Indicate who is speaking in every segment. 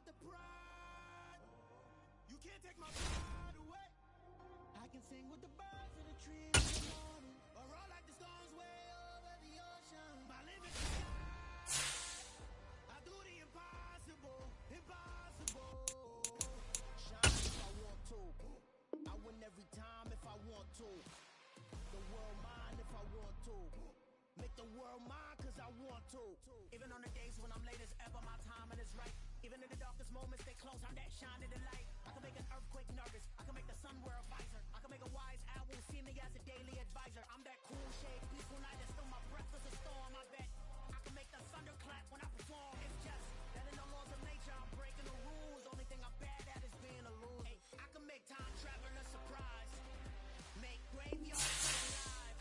Speaker 1: the pride. You can't take my pride away. I can sing with the birds in the trees in the morning, or roll like the stones way over the ocean. My limit is sky. I do the impossible, impossible. Shine if I want to. I win every time if I want to. The world mine if I want to. Make the world mine cause I want to. Even on the days when I'm late as ever, my timing is right. Even in the darkest moments, they close, I'm that shining the light. I can make an earthquake nervous, I can make the sun wear a visor. I can make a wise owl see me as a daily advisor. I'm that cool shade, peaceful night, and still my breath is a storm. I bet I can make the thunder clap when I perform. It's just that in the laws of nature, I'm breaking the rules. Only thing I'm bad at is being a loser. Hey, I can make time travel a surprise. Make graveyards come alive.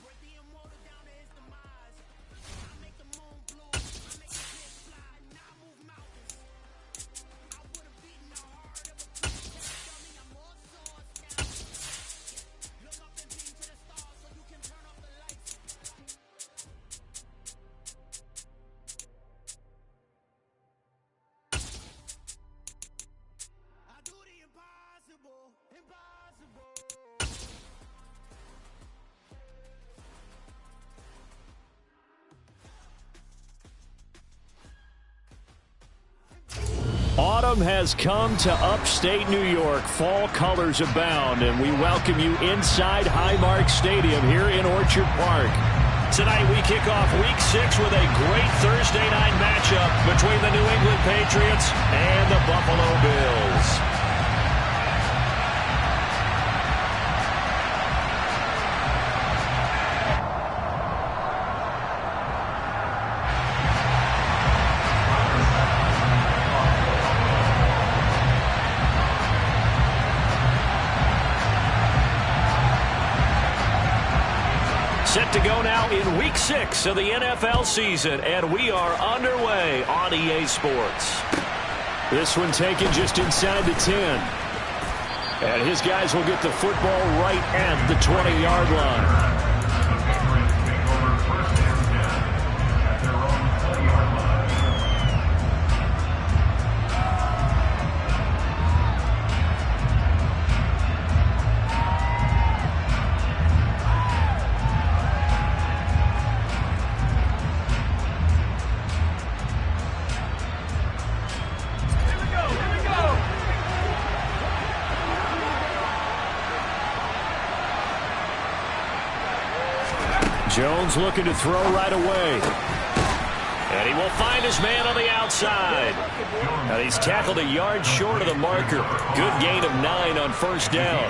Speaker 1: Break the immortal down to his demise. I make the moon blue, I make the kids fly, and I move mountains. I would have beaten the heart of a quick dummy. I'm more so astounded. Look up and beam to the stars so you can turn off the lights. I do the impossible, impossible.
Speaker 2: Autumn has come to upstate New York. Fall colors abound, and we welcome you inside Highmark Stadium here in Orchard Park. Tonight we kick off Week 6 with a great Thursday night matchup between the New England Patriots and the Buffalo Bills. Set to go now in Week 6 of the NFL season, and we are underway on EA Sports. This one taken just inside the 10. And his guys will get the football right at the 20-yard line. Jones looking to throw right away. And he will find his man on the outside. And he's tackled a yard short of the marker. Good gain of 9 on first down.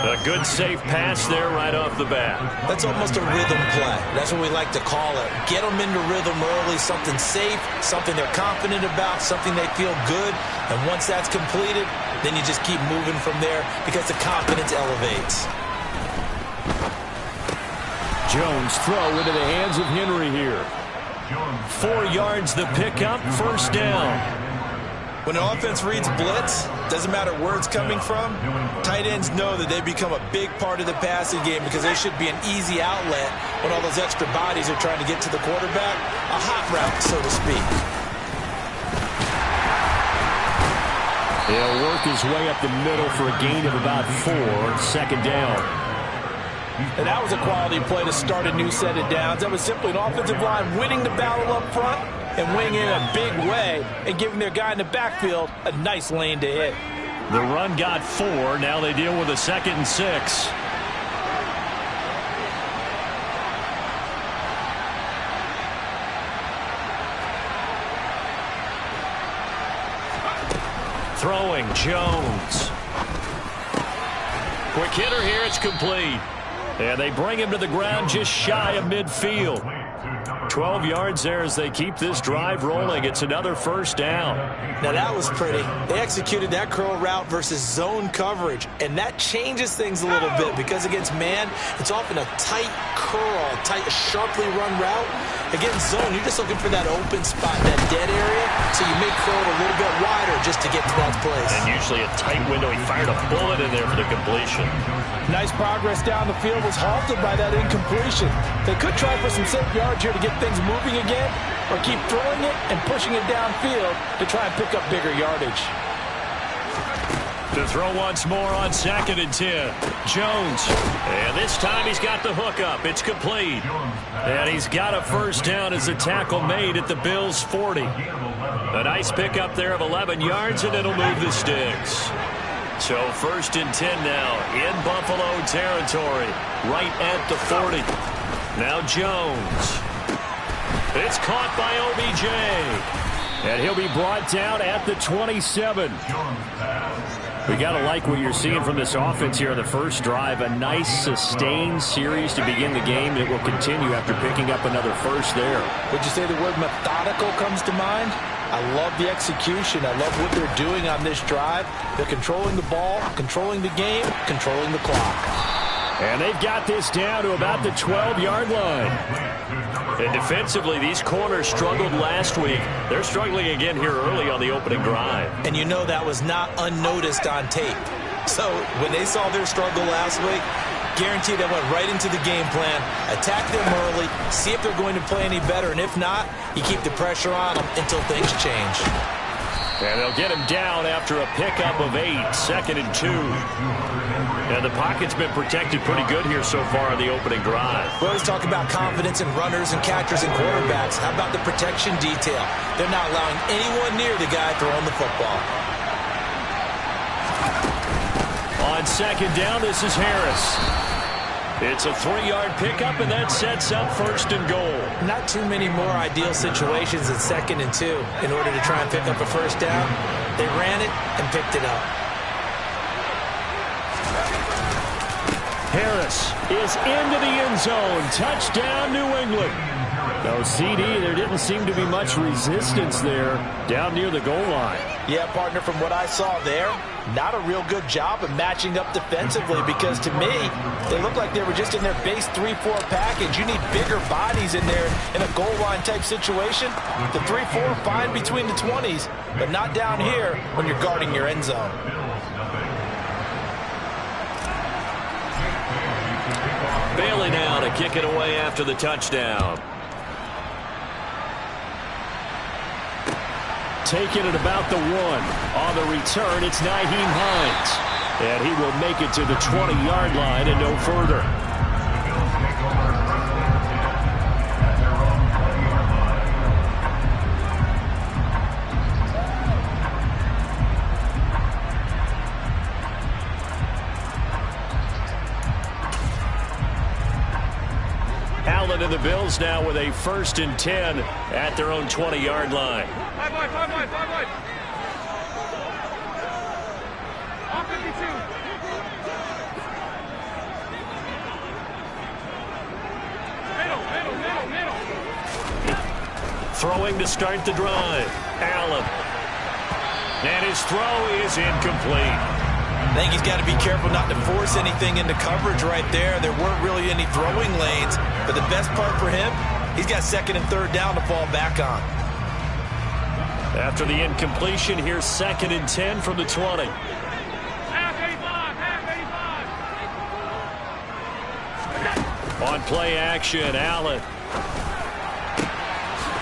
Speaker 2: A good safe pass there right off the bat.
Speaker 3: That's almost a rhythm play. That's what we like to call it. Get them into rhythm early, something safe, something they're confident about, something they feel good. And once that's completed, then you just keep moving from there because the confidence elevates.
Speaker 2: Jones throw into the hands of Henry here. 4 yards the pickup, first down.
Speaker 3: When an offense reads blitz, doesn't matter where it's coming from, tight ends know that they become a big part of the passing game because they should be an easy outlet when all those extra bodies are trying to get to the quarterback. A hot route, so to speak.
Speaker 2: He'll work his way up the middle for a gain of about 4, second down.
Speaker 3: And that was a quality play to start a new set of downs. That was simply an offensive line winning the battle up front and winning in a big way and giving their guy in the backfield a nice lane to hit.
Speaker 2: The run got 4. Now they deal with a 2nd and 6. Throwing, Jones. Quick hitter here, it's complete. And they bring him to the ground just shy of midfield. 12 yards there as they keep this drive rolling. It's another first down.
Speaker 3: Now that was pretty. They executed that curl route versus zone coverage, and that changes things a little bit because against man, it's often a tight curl, tight, sharply run route. Against zone, you're just looking for that open spot, that dead area, so you may throw it a little bit wider just to get to that place.
Speaker 2: And usually a tight window. He fired a bullet in there for the completion.
Speaker 3: Nice progress down the field was halted by that incompletion. They could try for some safe yards here to get things moving again, or keep throwing it and pushing it downfield to try and pick up bigger yardage.
Speaker 2: To throw once more on 2nd and 10. Jones. And this time he's got the hook up. It's complete. And he's got a first down as the tackle made at the Bills' 40. A nice pickup there of 11 yards, and it'll move the sticks. So 1st and 10 now in Buffalo territory, right at the 40. Now Jones. It's caught by OBJ. And he'll be brought down at the 27. We got to like what you're seeing from this offense here on the first drive. A nice, sustained series to begin the game that will continue after picking up another first there.
Speaker 3: Would you say the word methodical comes to mind? I love the execution. I love what they're doing on this drive. They're controlling the ball, controlling the game, controlling the clock.
Speaker 2: And they've got this down to about the 12-yard line. And defensively, these corners struggled last week. They're struggling again here early on the opening drive.
Speaker 3: And you know that was not unnoticed on tape. So when they saw their struggle last week, guaranteed they went right into the game plan, attack them early, see if they're going to play any better, and if not, you keep the pressure on them until things change.
Speaker 2: And they'll get him down after a pickup of 8, 2nd and 2. And the pocket's been protected pretty good here so far in the opening drive.
Speaker 3: We always talk about confidence in runners and catchers and quarterbacks. How about the protection detail? They're not allowing anyone near the guy throwing the football.
Speaker 2: On 2nd down, this is Harris. It's a 3-yard pickup, and that sets up 1st and goal.
Speaker 3: Not too many more ideal situations than 2nd and 2 in order to try and pick up a first down. They ran it and picked it up.
Speaker 2: Harris is into the end zone. Touchdown, New England. No, CD, there didn't seem to be much resistance there down near the goal line.
Speaker 3: Yeah, partner, from what I saw there, not a real good job of matching up defensively, because to me, they look like they were just in their base 3-4 package. You need bigger bodies in there in a goal line type situation. The 3-4 fine between the 20s, but not down here when you're guarding your end zone.
Speaker 2: Bailey now to kick it away after the touchdown. Taking it about the 1. On the return, it's Nyheim Hines. And he will make it to the 20-yard line and no further. Allen and the Bills now with a 1st and 10 at their own 20-yard line.
Speaker 4: Five wide. All 52. Middle.
Speaker 2: Throwing to start the drive. Allen. And his throw is incomplete.
Speaker 3: I think he's got to be careful not to force anything into coverage right there. There weren't really any throwing lanes, but the best part for him, he's got 2nd and 3rd down to fall back on.
Speaker 2: After the incompletion, here's 2nd and 10 from the 20.
Speaker 4: Half 85.
Speaker 2: On play action, Allen.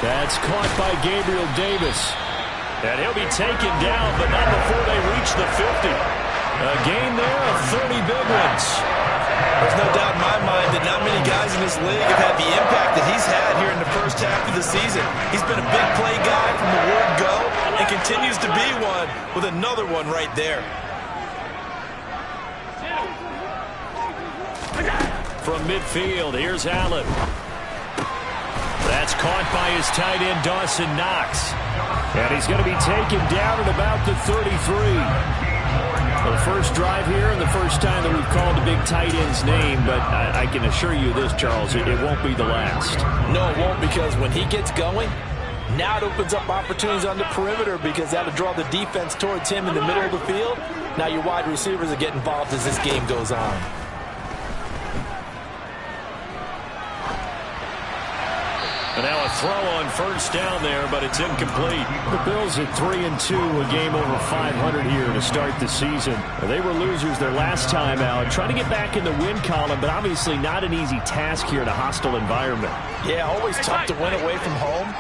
Speaker 2: That's caught by Gabriel Davis. And he'll be taken down, but not before they reach the 50. A gain there of 30 big ones.
Speaker 3: There's no doubt in my mind that not many guys in this league have had the impact that he's had here in the first half of the season. He's been a big play guy from the word go and continues to be one with another one right there.
Speaker 2: From midfield, here's Allen. That's caught by his tight end, Dawson Knox. And he's going to be taken down at about the 33. The first drive here and the first time that we've called the big tight end's name, but I can assure you this, Charles, it won't be the last.
Speaker 3: No, it won't, because when he gets going, now it opens up opportunities on the perimeter, because that'll draw the defense towards him in the middle of the field. Now your wide receivers will get involved as this game goes on.
Speaker 2: And now a throw on first down there, but it's incomplete. The Bills at 3-2, a game over 500 here to start the season. They were losers their last time out, trying to get back in the win column, but obviously not an easy task here in a hostile environment.
Speaker 3: Yeah, always tough to win away from home.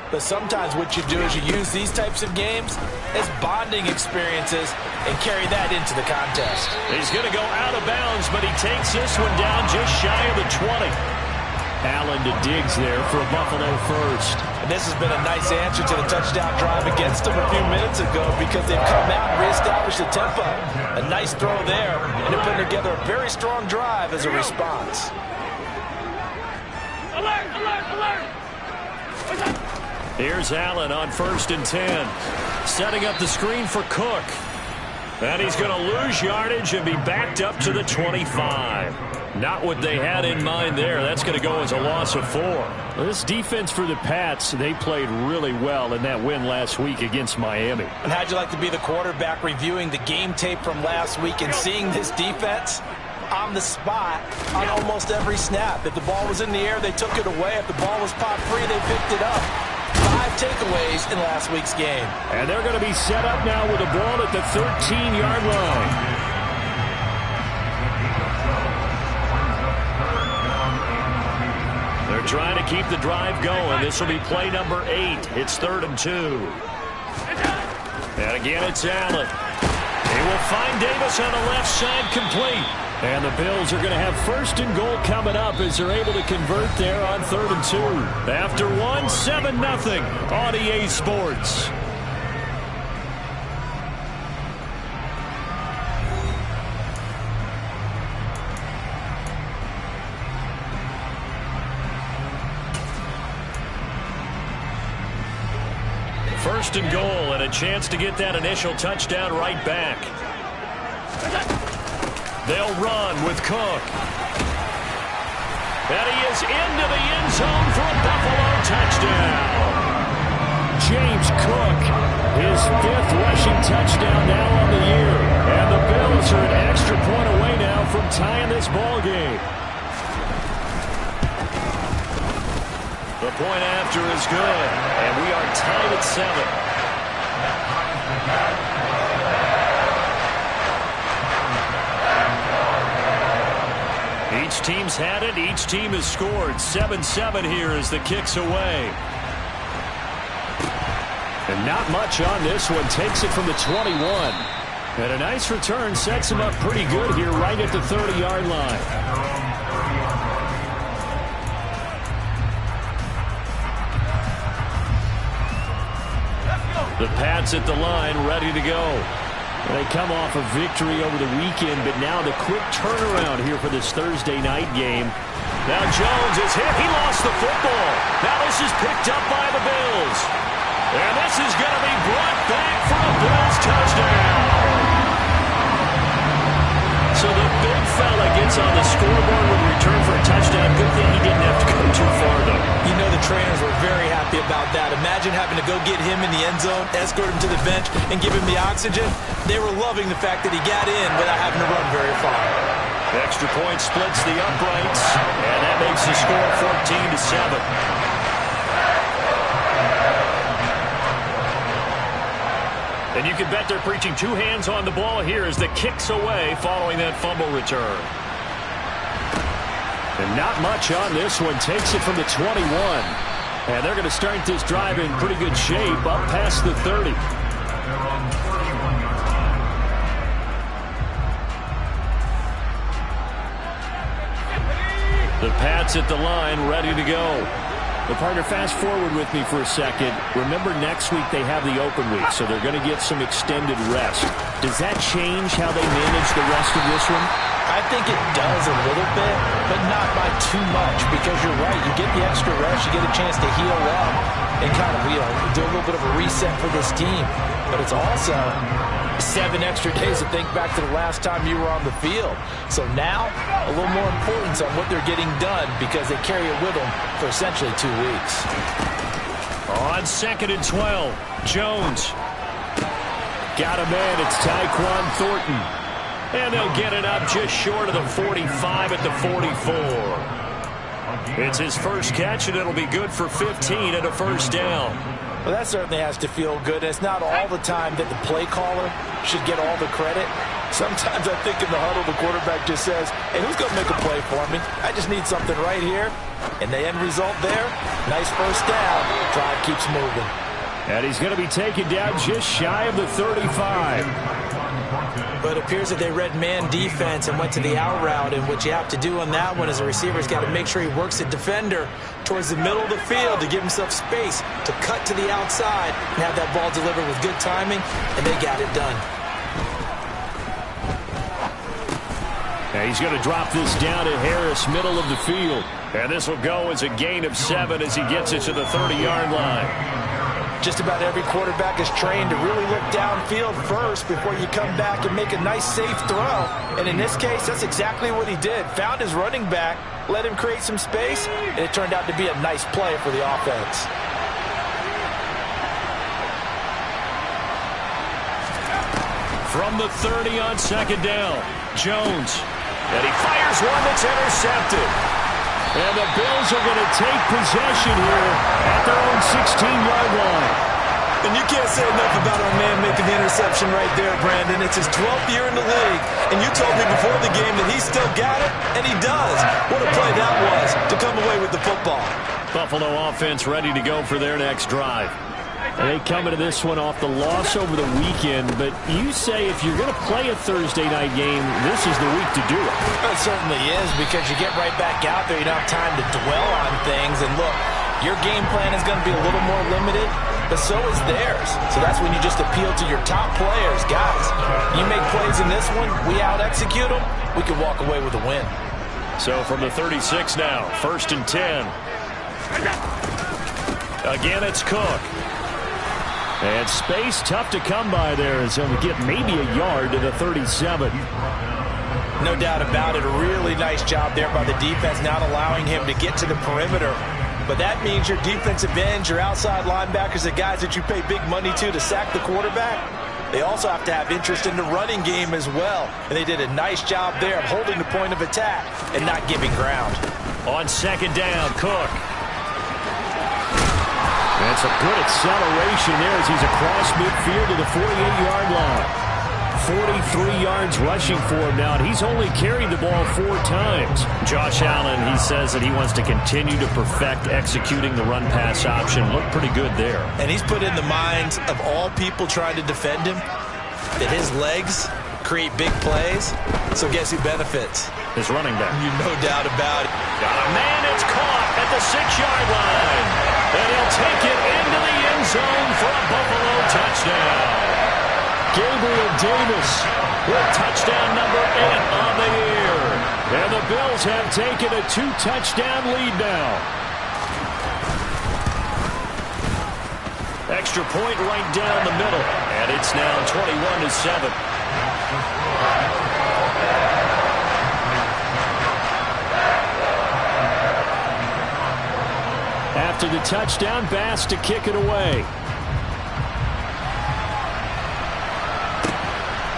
Speaker 3: But sometimes what you do is you use these types of games as bonding experiences and carry that into the contest.
Speaker 2: He's going to go out of bounds, but he takes this one down just shy of the 20. Allen to Diggs there for Buffalo first.
Speaker 3: And this has been a nice answer to the touchdown drive against them a few minutes ago because they've come out and reestablished the tempo. A nice throw there, and they're putting together a very strong drive as a response.
Speaker 4: Alert, alert, alert!
Speaker 2: Here's Allen on 1st and 10. Setting up the screen for Cook. And he's going to lose yardage and be backed up to the 25. Not what they had in mind there. That's going to go as a loss of 4. This defense for the Pats, they played really well in that win last week against Miami.
Speaker 3: And how'd you like to be the quarterback reviewing the game tape from last week and seeing this defense on the spot on almost every snap? If the ball was in the air, they took it away. If the ball was pop free, they picked it up. 5 takeaways in last week's game.
Speaker 2: And they're going to be set up now with a ball at the 13-yard line. They're trying to keep the drive going. This will be play number 8. It's 3rd and 2. And again, it's Allen. He will find Davis on the left side, complete. And the Bills are going to have 1st and goal coming up as they're able to convert there on 3rd and 2. After 1, 7-0 on EA Sports. First and goal and a chance to get that initial touchdown right back. They'll run with Cook. And he is into the end zone for a Buffalo touchdown. James Cook, his 5th rushing touchdown now on the year. And the Bills are an extra point away now from tying this ball game. The point after is good, and we are tied at 7. Each team's had it. Each team has scored. 7-7 here as the kick's away. And not much on this one. Takes it from the 21. And a nice return sets him up pretty good here right at the 30-yard line. The Pats at the line, ready to go. They come off a victory over the weekend, but now the quick turnaround here for this Thursday night game. Now Jones is hit. He lost the football. Now this is picked up by the Bills. And this is going to be brought back for a Bills touchdown. So the big fella gets on the scoreboard with a return for a touchdown. Good thing he didn't have to go too far, though.
Speaker 3: You know the trainers were very happy about that. Imagine having to go get him in the end zone, escort him to the bench, and give him the oxygen. They were loving the fact that he got in without having to run very far.
Speaker 2: Extra point splits the uprights, and that makes the score 14-7. And you can bet they're preaching 2 hands on the ball here as the kick's away following that fumble return. And not much on this one. Takes it from the 21. And they're going to start this drive in pretty good shape up past the 30. The Pats at the line, ready to go. Well, partner, fast forward with me for a second. Remember, next week they have the open week, so they're going to get some extended rest. Does that change how they manage the rest of this one?
Speaker 3: I think it does a little bit, but not by too much, because you're right. You get the extra rest, you get a chance to heal up and kind of, do a little bit of a reset for this team. But it's also 7 extra days to think back to the last time you were on the field. So now, a little more importance on what they're getting done because they carry it with them for essentially 2 weeks.
Speaker 2: On 2nd and 12, Jones. Got a man, it's Tyquan Thornton. And they'll get it up just short of the 45 at the 44. It's his first catch, and it'll be good for 15 and a first down.
Speaker 3: Well, that certainly has to feel good. It's not all the time that the play caller should get all the credit. Sometimes I think in the huddle, the quarterback just says, hey, who's going to make a play for me? I just need something right here. And the end result there, nice first down. Drive keeps moving.
Speaker 2: And he's going to be taken down just shy of the 35.
Speaker 3: But it appears that they read man defense and went to the out route. And what you have to do on that one is the receiver's got to make sure he works the defender towards the middle of the field to give himself space to cut to the outside and have that ball delivered with good timing, and they got it done.
Speaker 2: And he's going to drop this down to Harris, middle of the field. And this will go as a gain of 7 as he gets it to the 30-yard line.
Speaker 3: Just about every quarterback is trained to really look downfield first before you come back and make a nice, safe throw. And in this case, that's exactly what he did. Found his running back, let him create some space, and it turned out to be a nice play for the offense.
Speaker 2: From the 30 on second down, Jones. And he fires one that's intercepted. And the Bills are going to take possession here at their own 16-yard line.
Speaker 3: And you can't say enough about our man making the interception right there, Brandon. It's his 12th year in the league, and you told me before the game that he still got it, and he does. What a play that was to come away with the football.
Speaker 2: Buffalo offense ready to go for their next drive. And they come into this one off the loss over the weekend, but you say if you're going to play a Thursday night game, this is the week to do it.
Speaker 3: Well, it certainly is, because you get right back out there. You don't have time to dwell on things. And look, your game plan is going to be a little more limited, but so is theirs. So that's when you just appeal to your top players. Guys, you make plays in this one, we out-execute them, we can walk away with a win.
Speaker 2: So from the 36 now, 1st and 10. Again, it's Cook. And space tough to come by there as he'll get maybe a yard to the 37.
Speaker 3: No doubt about it. A really nice job there by the defense, not allowing him to get to the perimeter. But that means your defensive ends, your outside linebackers, the guys that you pay big money to sack the quarterback, they also have to have interest in the running game as well. And they did a nice job there of holding the point of attack and not giving ground.
Speaker 2: On second down, Cook. That's a good acceleration there as he's across midfield to the 48-yard line. 43 yards rushing for him now, and he's only carried the ball 4 times. Josh Allen, he says that he wants to continue to perfect executing the run-pass option. Looked pretty good there.
Speaker 3: And he's put in the minds of all people trying to defend him that his legs create big plays. So guess who benefits?
Speaker 2: His running back.
Speaker 3: You no doubt about it.
Speaker 2: Got a man, it's caught at the 6-yard line. And he'll take it into the end zone for a Buffalo touchdown. Gabriel Davis with touchdown number 8 on the year. And the Bills have taken a 2-touchdown lead now. Extra point right down the middle. And it's now 21-7. After the touchdown, Bass to kick it away.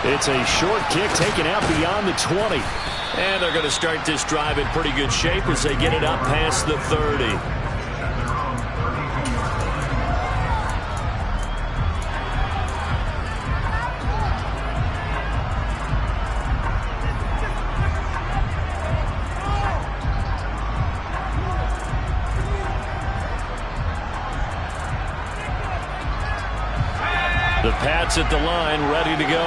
Speaker 2: It's a short kick taken out beyond the 20. And they're going to start this drive in pretty good shape as they get it up past the 30. The Pats at the line, ready to go.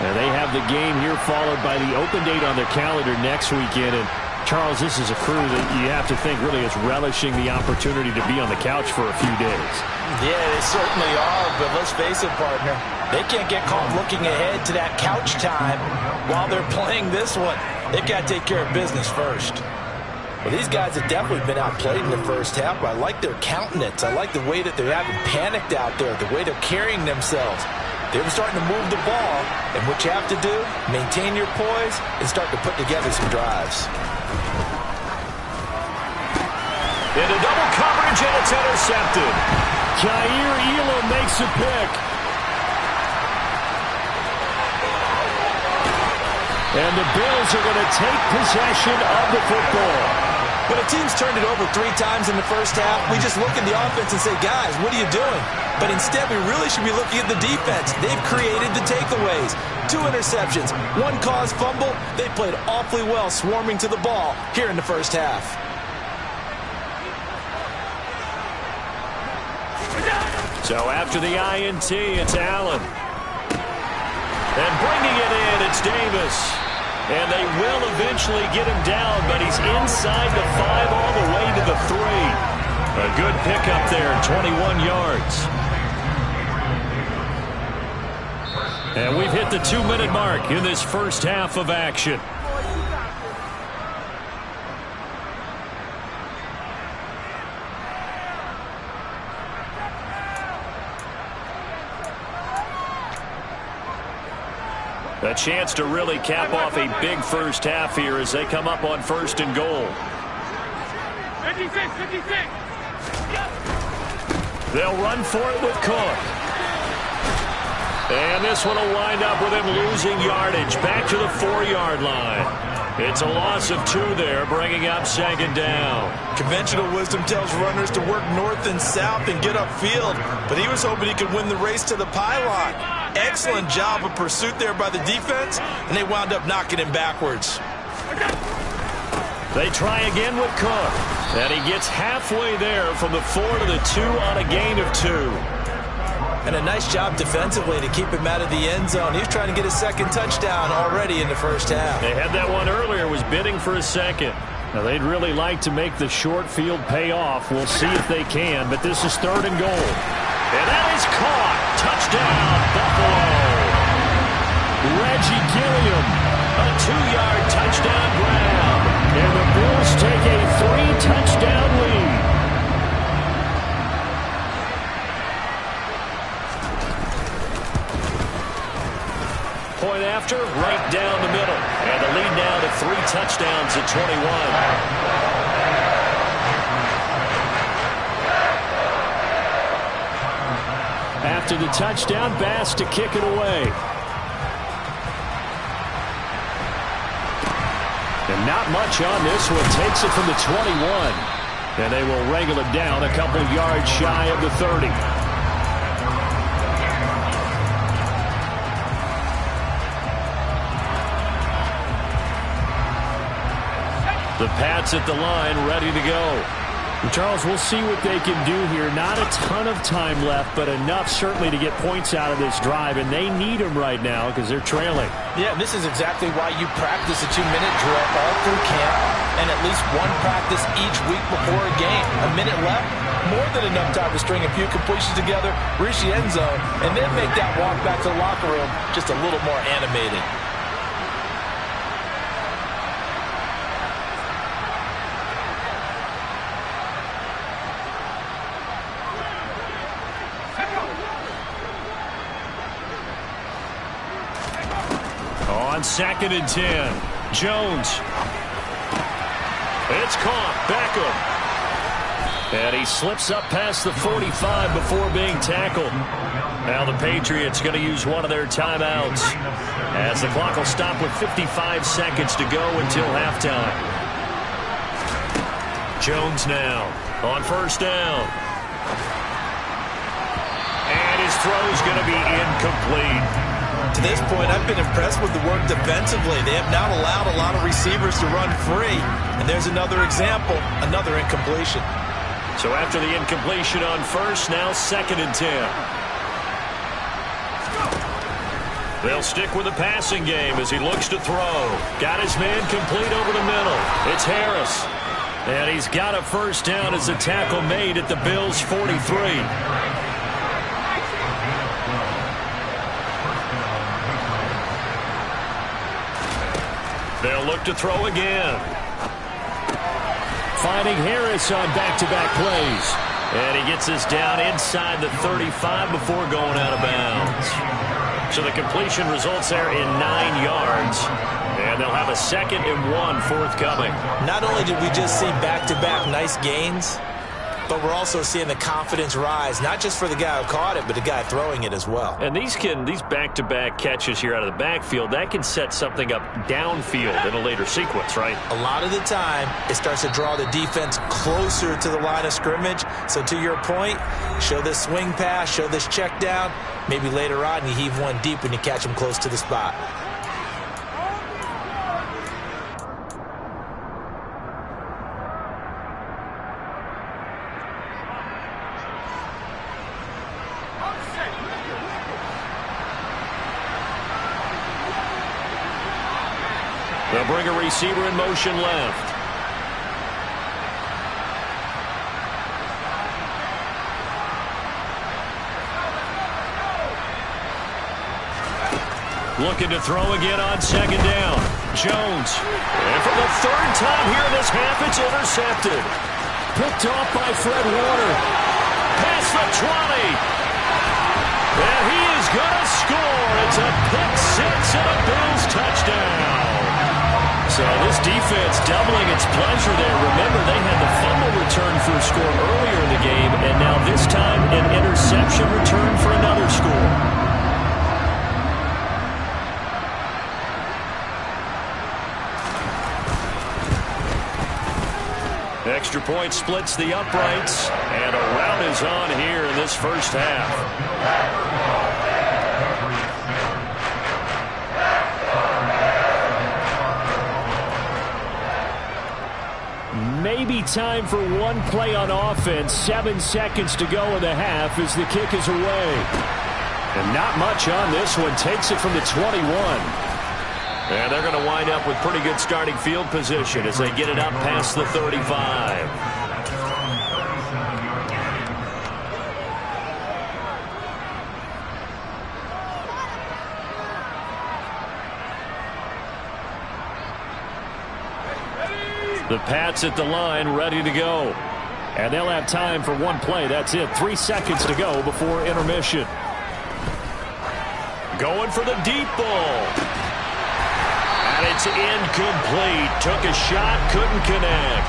Speaker 2: And they have the game here followed by the open date on their calendar next weekend. And Charles, this is a crew that you have to think really is relishing the opportunity to be on the couch for a few days.
Speaker 3: Yeah, they certainly are, but let's face it, partner. They can't get caught looking ahead to that couch time while they're playing this one. They've got to take care of business first. Well, these guys have definitely been outplayed in the first half, but I like their countenance. I like the way that they haven't panicked out there, the way they're carrying themselves. They were starting to move the ball, and what you have to do, maintain your poise and start to put together some drives.
Speaker 2: Into double coverage, and it's intercepted. Jair Elam makes a pick. And the Bills are going to take possession of the football.
Speaker 3: When a team's turned it over 3 times in the first half, we just look at the offense and say, guys, what are you doing? But instead, we really should be looking at the defense. They've created the takeaways. 2 interceptions, 1 caused fumble. They played awfully well swarming to the ball here in the first half.
Speaker 2: So after the INT, it's Allen. And bringing it in, it's Davis. And they will eventually get him down, but he's inside the 5 all the way to the 3. A good pickup there, 21 yards. And we've hit the 2-minute mark in this first half of action. A chance to really cap off a big first half here as they come up on 1st and goal.
Speaker 4: 56, 56.
Speaker 2: They'll run for it with Cook. And this one will wind up with him losing yardage back to the 4-yard line. It's a loss of 2 there, bringing up 2nd down.
Speaker 3: Conventional wisdom tells runners to work north and south and get upfield, but he was hoping he could win the race to the pylon. Excellent job of pursuit there by the defense, and they wound up knocking him backwards.
Speaker 2: They try again with Cook, and he gets halfway there from the 4 to the 2 on a gain of 2.
Speaker 3: And a nice job defensively to keep him out of the end zone. He was trying to get his 2nd touchdown already in the first half.
Speaker 2: They had that one earlier, was bidding for a 2nd. Now, they'd really like to make the short field pay off. We'll see if they can, but this is 3rd and goal. And that is caught. Touchdown, Buffalo. Reggie Gilliam, a 2-yard touchdown grab. And the Bills take a 3-touchdown lead. Point after, right down the middle. And the lead now to 3 touchdowns at 21. After the touchdown, Bass to kick it away. And not much on this one. Takes it from the 21. And they will wrangle it down a couple yards shy of the 30. The Pats at the line, ready to go. Charles, we'll see what they can do here. Not a ton of time left, but enough certainly to get points out of this drive, and they need them right now because they're trailing.
Speaker 3: Yeah, this is exactly why you practice a 2-minute drill all through camp and at least 1 practice each week before a game. A minute left, more than enough time to string a few completions together, reach the end zone, and then make that walk back to the locker room just a little more animated.
Speaker 2: On 2nd and 10, Jones. It's caught. Beckham. And he slips up past the 45 before being tackled. Now the Patriots going to use one of their timeouts as the clock will stop with 55 seconds to go until halftime. Jones now on 1st down. And his throw's going to be incomplete.
Speaker 3: To this point, I've been impressed with the work defensively. They have not allowed a lot of receivers to run free. And there's another example, another incompletion.
Speaker 2: So after the incompletion on 1st, now 2nd and 10. They'll stick with the passing game as he looks to throw. Got his man complete over the middle. It's Harris. And he's got a 1st down as the tackle made at the Bills' 43. They'll look to throw again. Finding Harris on back-to-back plays. And he gets this down inside the 35 before going out of bounds. So the completion results there in 9 yards. And they'll have a 2nd and 1 forthcoming.
Speaker 3: Not only did we just see back-to-back nice gains, but we're also seeing the confidence rise, not just for the guy who caught it, but the guy throwing it as well.
Speaker 2: And these back-to-back catches here out of the backfield, that can set something up downfield in a later sequence, right?
Speaker 3: A lot of the time, it starts to draw the defense closer to the line of scrimmage. So to your point, show this swing pass, show this check down. Maybe later on you heave one deep when you catch him close to the spot.
Speaker 2: They'll bring a receiver in motion left. Looking to throw again on second down. Jones. And for the third time here in this half, it's intercepted. Picked off by Fred Warner. Past the 20. And he is going to score. It's a pick six and a Bills touchdown. So this defense doubling its pleasure there. Remember, they had the fumble return for a score earlier in the game, and now this time an interception return for another score. Extra point splits the uprights, and a rout is on here in this first half. Maybe time for one play on offense. 7 seconds to go in the half as the kick is away. And not much on this one. Takes it from the 21. And they're going to wind up with pretty good starting field position as they get it up past the 35. The Pats at the line, ready to go. And they'll have time for one play. That's it. 3 seconds to go before intermission. Going for the deep ball. And it's incomplete. Took a shot, couldn't connect.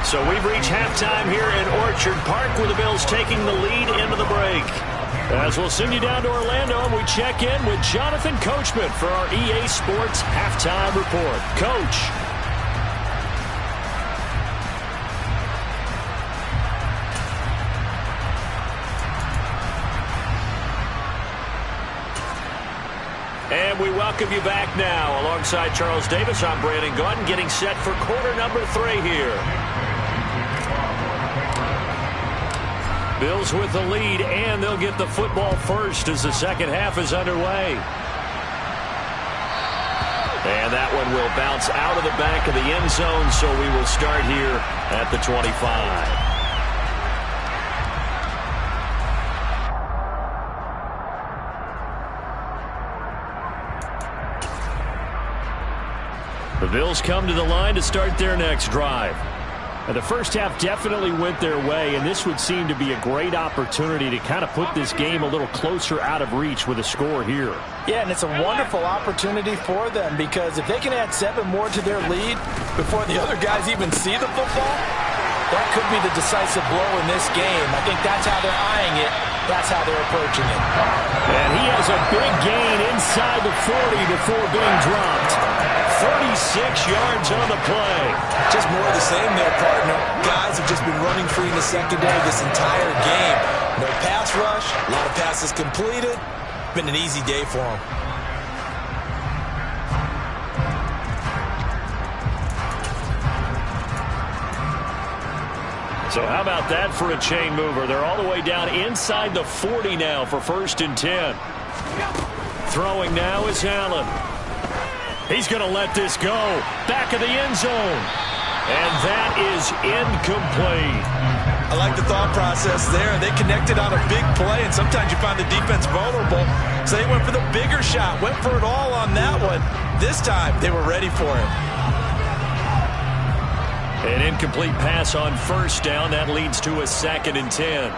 Speaker 2: So we've reached halftime here in Orchard Park with the Bills taking the lead into the break. As we'll send you down to Orlando, and we check in with Jonathan Coachman for our EA Sports Halftime Report. Coach. And we welcome you back now. Alongside Charles Davis, I'm Brandon Gaudin, getting set for quarter number 3 here. Bills with the lead, and they'll get the football first as the second half is underway. And that one will bounce out of the back of the end zone, so we will start here at the 25. The Bills come to the line to start their next drive. And the first half definitely went their way, and this would seem to be a great opportunity to kind of put this game a little closer out of reach with a score here.
Speaker 3: Yeah, and it's a wonderful opportunity for them because if they can add 7 more to their lead before the other guys even see the football, that could be the decisive blow in this game. I think that's how they're eyeing it. That's how they're approaching it.
Speaker 2: And he has a big gain inside the 40 before being dropped. 36 yards on the play.
Speaker 3: Just more of the same there, partner. Guys have just been running free in the secondary this entire game. No pass rush, a lot of passes completed. Been an easy day for them.
Speaker 2: So how about that for a chain mover? They're all the way down inside the 40 now for 1st and 10. Throwing now is Allen. He's going to let this go. Back of the end zone. And that is incomplete.
Speaker 3: I like the thought process there. They connected on a big play, and sometimes you find the defense vulnerable. So they went for the bigger shot, went for it all on that one. This time, they were ready for it.
Speaker 2: An incomplete pass on 1st down. That leads to a 2nd and 10.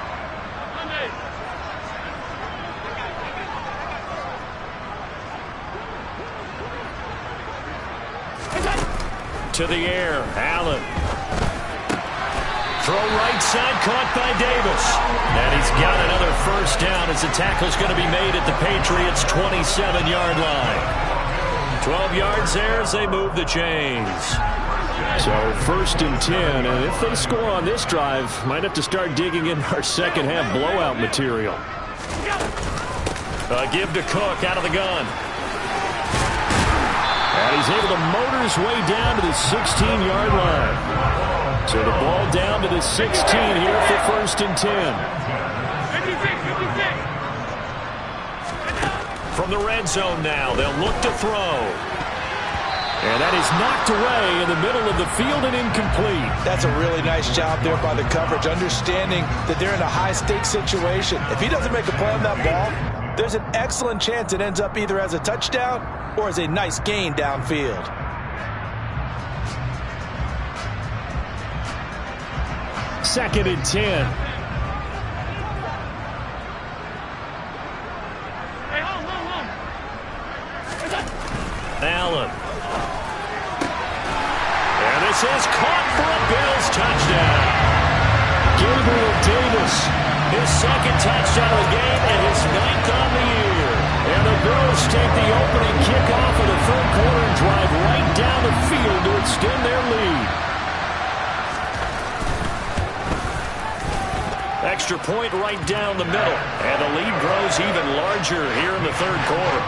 Speaker 2: To the air, Allen. Throw right side, caught by Davis. And he's got another first down as the tackle's going to be made at the Patriots' 27-yard line. 12 yards there as they move the chains. So 1st and 10, and if they score on this drive, might have to start digging in our second half blowout material. Give to Cook out of the gun. And he's able to motor his way down to the 16-yard line. So the ball down to the 16 here for 1st and 10.
Speaker 4: 56.
Speaker 2: From the red zone now, they'll look to throw. And that is knocked away in the middle of the field and incomplete.
Speaker 3: That's a really nice job there by the coverage, understanding that they're in a high-stakes situation. If he doesn't make a play on that ball, there's an excellent chance it ends up either as a touchdown or as a nice gain downfield.
Speaker 2: Second and 10.
Speaker 4: Hey, hold.
Speaker 2: Allen. And this is caught for a Bills touchdown. Gabriel Davis, his second touchdown of the game and his 9th on the year. And the Bills take the opening kickoff of the third quarter and drive right down the field to extend their lead. Extra point right down the middle. And the lead grows even larger here in the third quarter.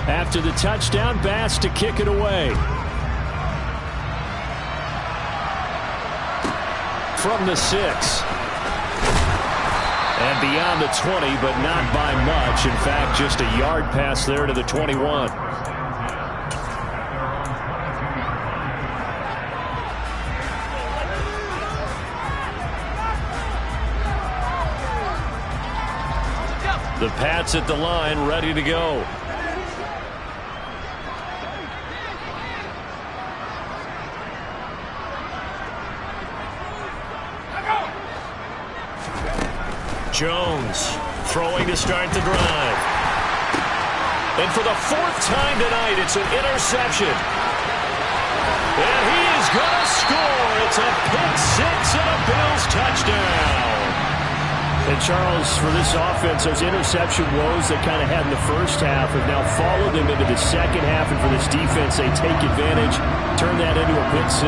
Speaker 2: After the touchdown, Bass to kick it away. From the 6. And beyond the 20, but not by much. In fact, just a yard pass there to the 21. The Pats at the line, ready to go. Jones throwing to start the drive. And for the 4th time tonight, it's an interception. And he is going to score. It's a pick 6 and a Bills touchdown. And Charles, for this offense, those interception woes they kind of had in the first half have now followed them into the second half. And for this defense, they take advantage, turn that into a pick 6.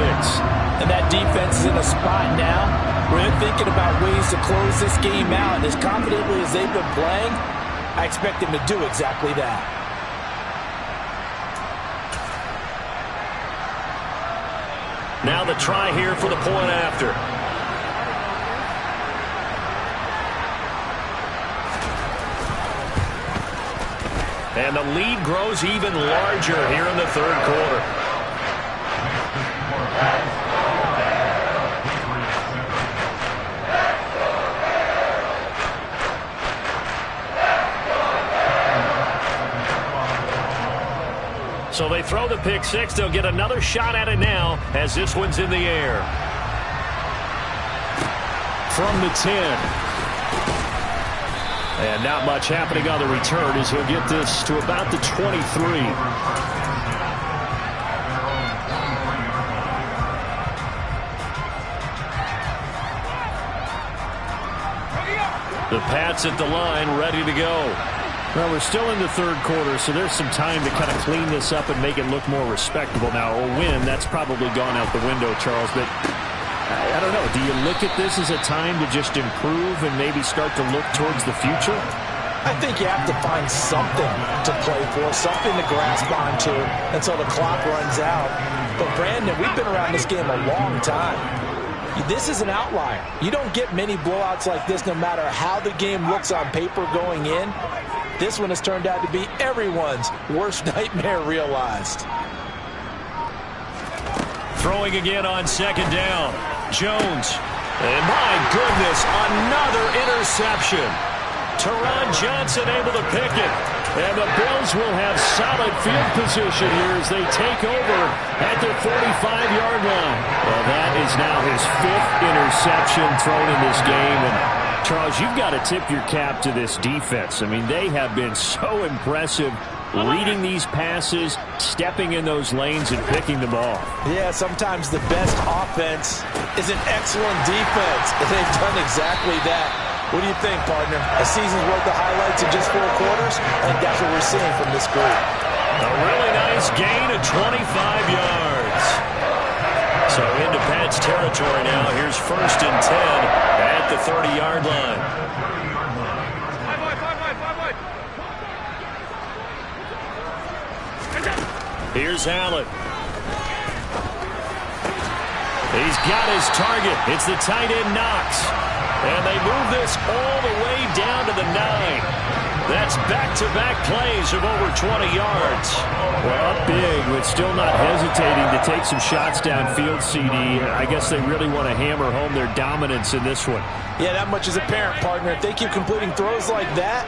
Speaker 3: And that defense is in a spot now where they're thinking about ways to close this game out. And as confidently as they've been playing, I expect them to do exactly that.
Speaker 2: Now the try here for the point after. And the lead grows even larger here in the third quarter. So they throw the pick 6. They'll get another shot at it now as this one's in the air. From the 10. And not much happening on the return as he'll get this to about the 23. The Pats at the line, ready to go. Well, we're still in the third quarter, so there's some time to kind of clean this up and make it look more respectable. Now, a win, that's probably gone out the window, Charles, but I don't know. Do you look at this as a time to just improve and maybe start to look towards the future?
Speaker 3: I think you have to find something to play for, something to grasp onto until the clock runs out. But, Brandon, we've been around this game a long time. This is an outlier. You don't get many blowouts like this no matter how the game looks on paper going in. This one has turned out to be everyone's worst nightmare realized.
Speaker 2: Throwing again on second down. Jones And my goodness, another interception. Teron Johnson able to pick it. And the Bills will have solid field position here as they take over at their 45-yard line. Well, that is now his 5th interception thrown in this game. And Charles, you've got to tip your cap to this defense. I mean, they have been so impressive reading these passes, stepping in those lanes, and picking them off.
Speaker 3: Yeah, sometimes the best offense is an excellent defense, and they've done exactly that. What do you think, partner? A season's worth of highlights in just 4 quarters? I think that's what we're seeing from this group.
Speaker 2: A really nice gain of 25 yards. So into Pat's territory now. Here's 1st and 10 at the 30-yard line. Here's Allen. He's got his target. It's the tight end Knox. And they move this all the way down to the 9. That's back-to-back plays of over 20 yards. Well, big, but still not hesitating to take some shots downfield, CD. I guess they really want to hammer home their dominance in this one.
Speaker 3: Yeah, that much is apparent, partner. If they keep completing throws like that,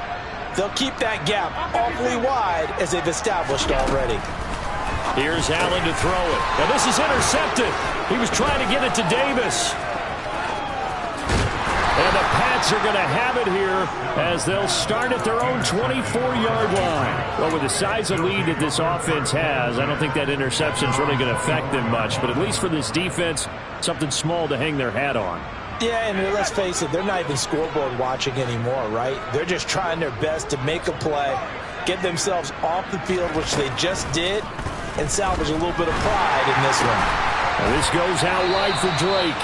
Speaker 3: they'll keep that gap awfully wide as they've established already.
Speaker 2: Here's Allen to throw it. Now this is intercepted. He was trying to get it to Davis. And the Pats are going to have it here as they'll start at their own 24-yard line. Well, with the size of lead that this offense has, I don't think that interception is really going to affect them much. But at least for this defense, something small to hang their hat on.
Speaker 3: Yeah, and let's face it, they're not even scoreboard watching anymore, right? They're just trying their best to make a play, get themselves off the field, which they just did, and salvage a little bit of pride in this one.
Speaker 2: Now this goes out wide for Drake.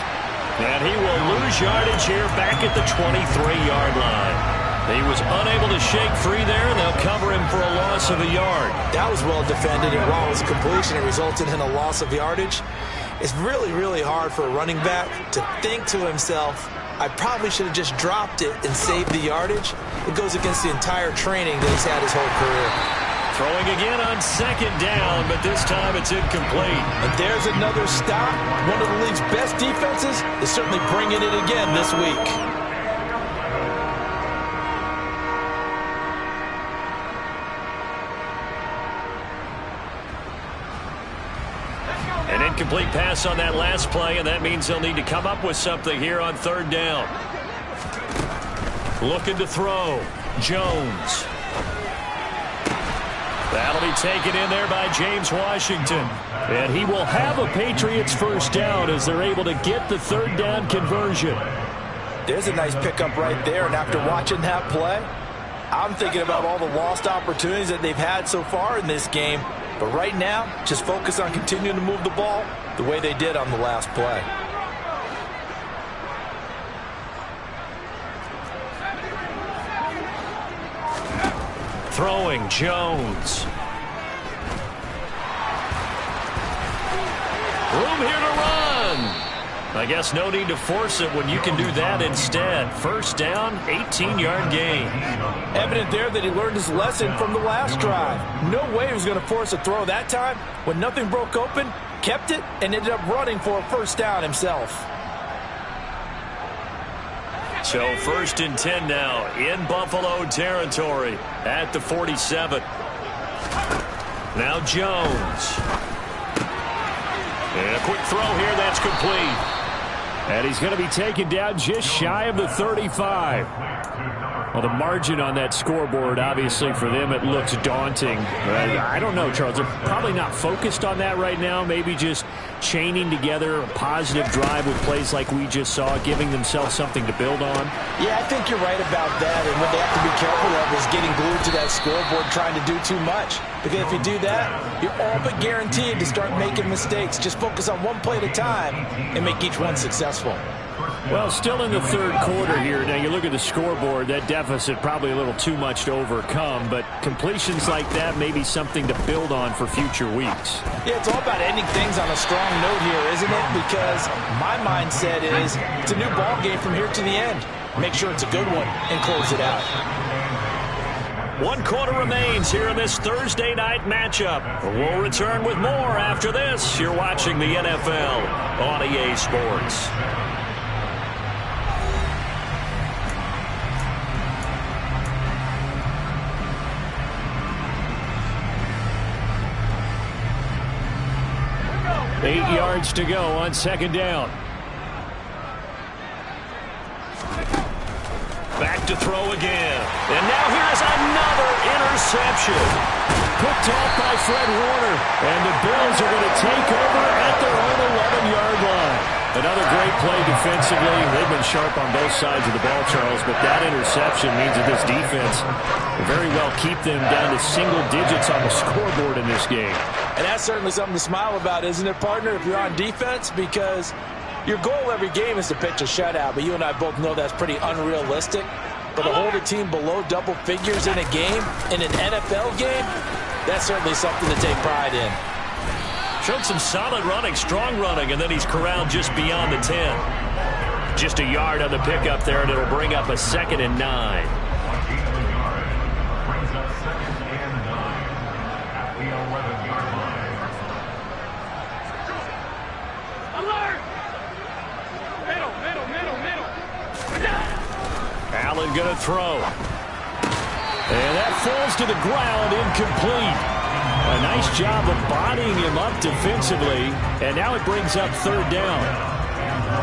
Speaker 2: And he will lose yardage here back at the 23-yard line. He was unable to shake free there, and they'll cover him for a loss of a yard.
Speaker 3: That was well defended, and while it was completion, it resulted in a loss of yardage. It's really, really hard for a running back to think to himself, I probably should have just dropped it and saved the yardage. It goes against the entire training that he's had his whole career.
Speaker 2: Throwing again on 2nd down, but this time it's incomplete.
Speaker 3: And there's another stop. One of the league's best defenses is certainly bringing it again this week.
Speaker 2: An incomplete pass on that last play, and that means they'll need to come up with something here on 3rd down. Looking to throw. Jones. That'll be taken in there by James Washington. And he will have a Patriots 1st down as they're able to get the 3rd down conversion.
Speaker 3: There's a nice pickup right there, and after watching that play, I'm thinking about all the lost opportunities that they've had so far in this game. But right now, just focus on continuing to move the ball the way they did on the last play.
Speaker 2: Throwing Jones. Room here to run. I guess no need to force it when you can do that instead. 1st down, 18-yard gain.
Speaker 3: Evident there that he learned his lesson from the last drive. No way he was going to force a throw that time. When nothing broke open, kept it, and ended up running for a 1st down himself.
Speaker 2: So 1st and 10 now in Buffalo territory at the 47. Now Jones. And a quick throw here, that's complete. And he's going to be taken down just shy of the 35. Well, the margin on that scoreboard, obviously, for them, it looks daunting. I don't know, Charles. They're probably not focused on that right now. Maybe just chaining together a positive drive with plays like we just saw, giving themselves something to build on.
Speaker 3: Yeah, I think you're right about that. And what they have to be careful of is getting glued to that scoreboard trying to do too much. Because if you do that, you're all but guaranteed to start making mistakes. Just focus on one play at a time and make each one successful.
Speaker 2: Well, still in the 3rd quarter here. Now, you look at the scoreboard, that deficit probably a little too much to overcome, but completions like that may be something to build on for future weeks.
Speaker 3: Yeah, it's all about ending things on a strong note here, isn't it? Because my mindset is it's a new ball game from here to the end. Make sure it's a good one and close it out.
Speaker 2: 1 quarter remains here in this Thursday night matchup. We'll return with more after this. You're watching the NFL on EA Sports. 8 yards to go on second down. Back to throw again. And now here's another interception. Picked off by Fred Warner. And the Bills are going to take over at their own 11-yard line. Another great play defensively. They've been sharp on both sides of the ball, Charles, but that interception means that this defense will very well keep them down to single digits on the scoreboard in this game.
Speaker 3: And that's certainly something to smile about, isn't it, partner, if you're on defense? Because your goal every game is to pitch a shutout, but you and I both know that's pretty unrealistic. But to hold a team below double figures in a game, in an NFL game, that's certainly something to take pride in.
Speaker 2: Showed some solid running, strong running, and then he's corralled just beyond the 10. Just a yard on the pickup there, and it'll bring up a 2nd and 9. Allen going to throw. And that falls to the ground, incomplete. A nice job of bodying him up defensively, and now it brings up 3rd down.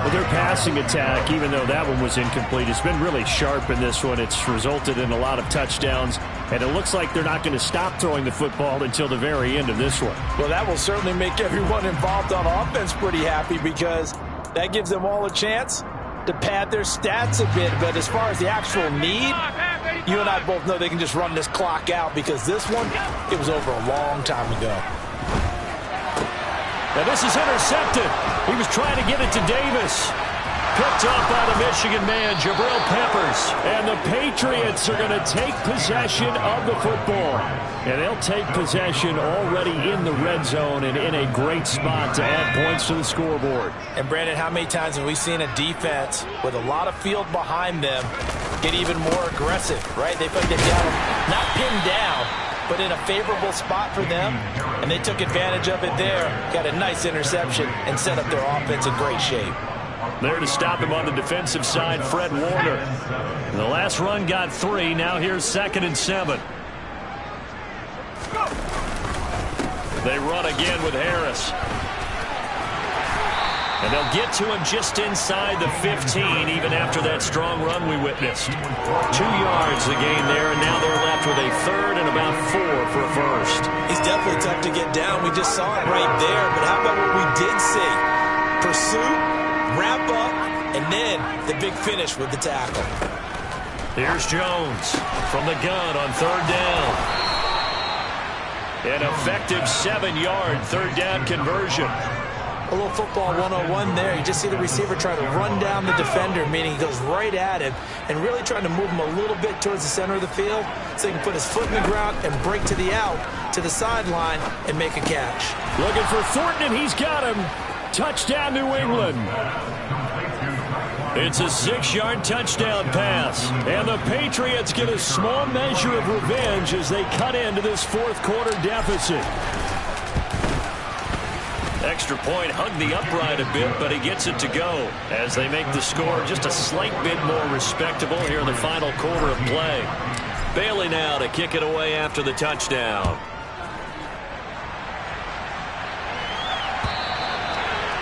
Speaker 2: Well, their passing attack, even though that one was incomplete, has been really sharp in this one. It's resulted in a lot of touchdowns, and it looks like they're not going to stop throwing the football until the very end of this one.
Speaker 3: Well, that will certainly make everyone involved on offense pretty happy, because that gives them all a chance to pad their stats a bit. But as far as the actual need, you and I both know they can just run this clock out, because this one, it was over a long time ago.
Speaker 2: Now this is intercepted. He was trying to get it to Davis. Picked off by the Michigan man, Jabril Peppers. And the Patriots are going to take possession of the football. And they'll take possession already in the red zone and in a great spot to add points to the scoreboard.
Speaker 3: And Brandon, how many times have we seen a defense with a lot of field behind them get even more aggressive, right? They feel like they've got them not pinned down, but in a favorable spot for them, and they took advantage of it there, got a nice interception, and set up their offense in great shape.
Speaker 2: There to stop him on the defensive side, Fred Warner. The last run got 3. Now here's 2nd and 7. They run again with Harris. And they'll get to him just inside the 15, even after that strong run we witnessed. 2 yards the gain there, and now they're left with a 3rd and about 4 for a first.
Speaker 3: He's definitely tough to get down. We just saw it right there. But how about what we did see? Pursuit, wrap up, and then the big finish with the tackle.
Speaker 2: Here's Jones from the gun on 3rd down. An effective 7-yard 3rd down conversion.
Speaker 3: A little football 101 there. You just see the receiver try to run down the defender, meaning he goes right at him and really trying to move him a little bit towards the center of the field so he can put his foot in the ground and break to the out, to the sideline, and make a catch.
Speaker 2: Looking for Thornton, and he's got him. Touchdown, New England. It's a 6-yard touchdown pass. And the Patriots get a small measure of revenge as they cut into this 4th quarter deficit. Extra point hugged the upright a bit, but he gets it to go as they make the score just a slight bit more respectable here in the final quarter of play. Bailey now to kick it away after the touchdown.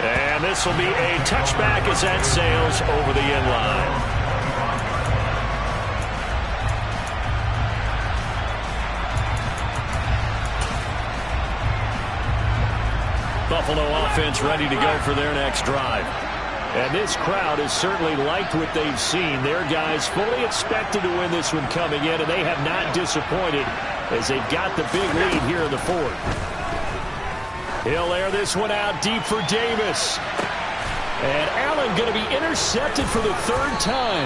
Speaker 2: And this will be a touchback as that sails over the end line. Buffalo offense ready to go for their next drive. And this crowd has certainly liked what they've seen. Their guys fully expected to win this one coming in, and they have not disappointed as they've got the big lead here in the 4th. He'll air this one out deep for Davis. And Allen going to be intercepted for the 3rd time.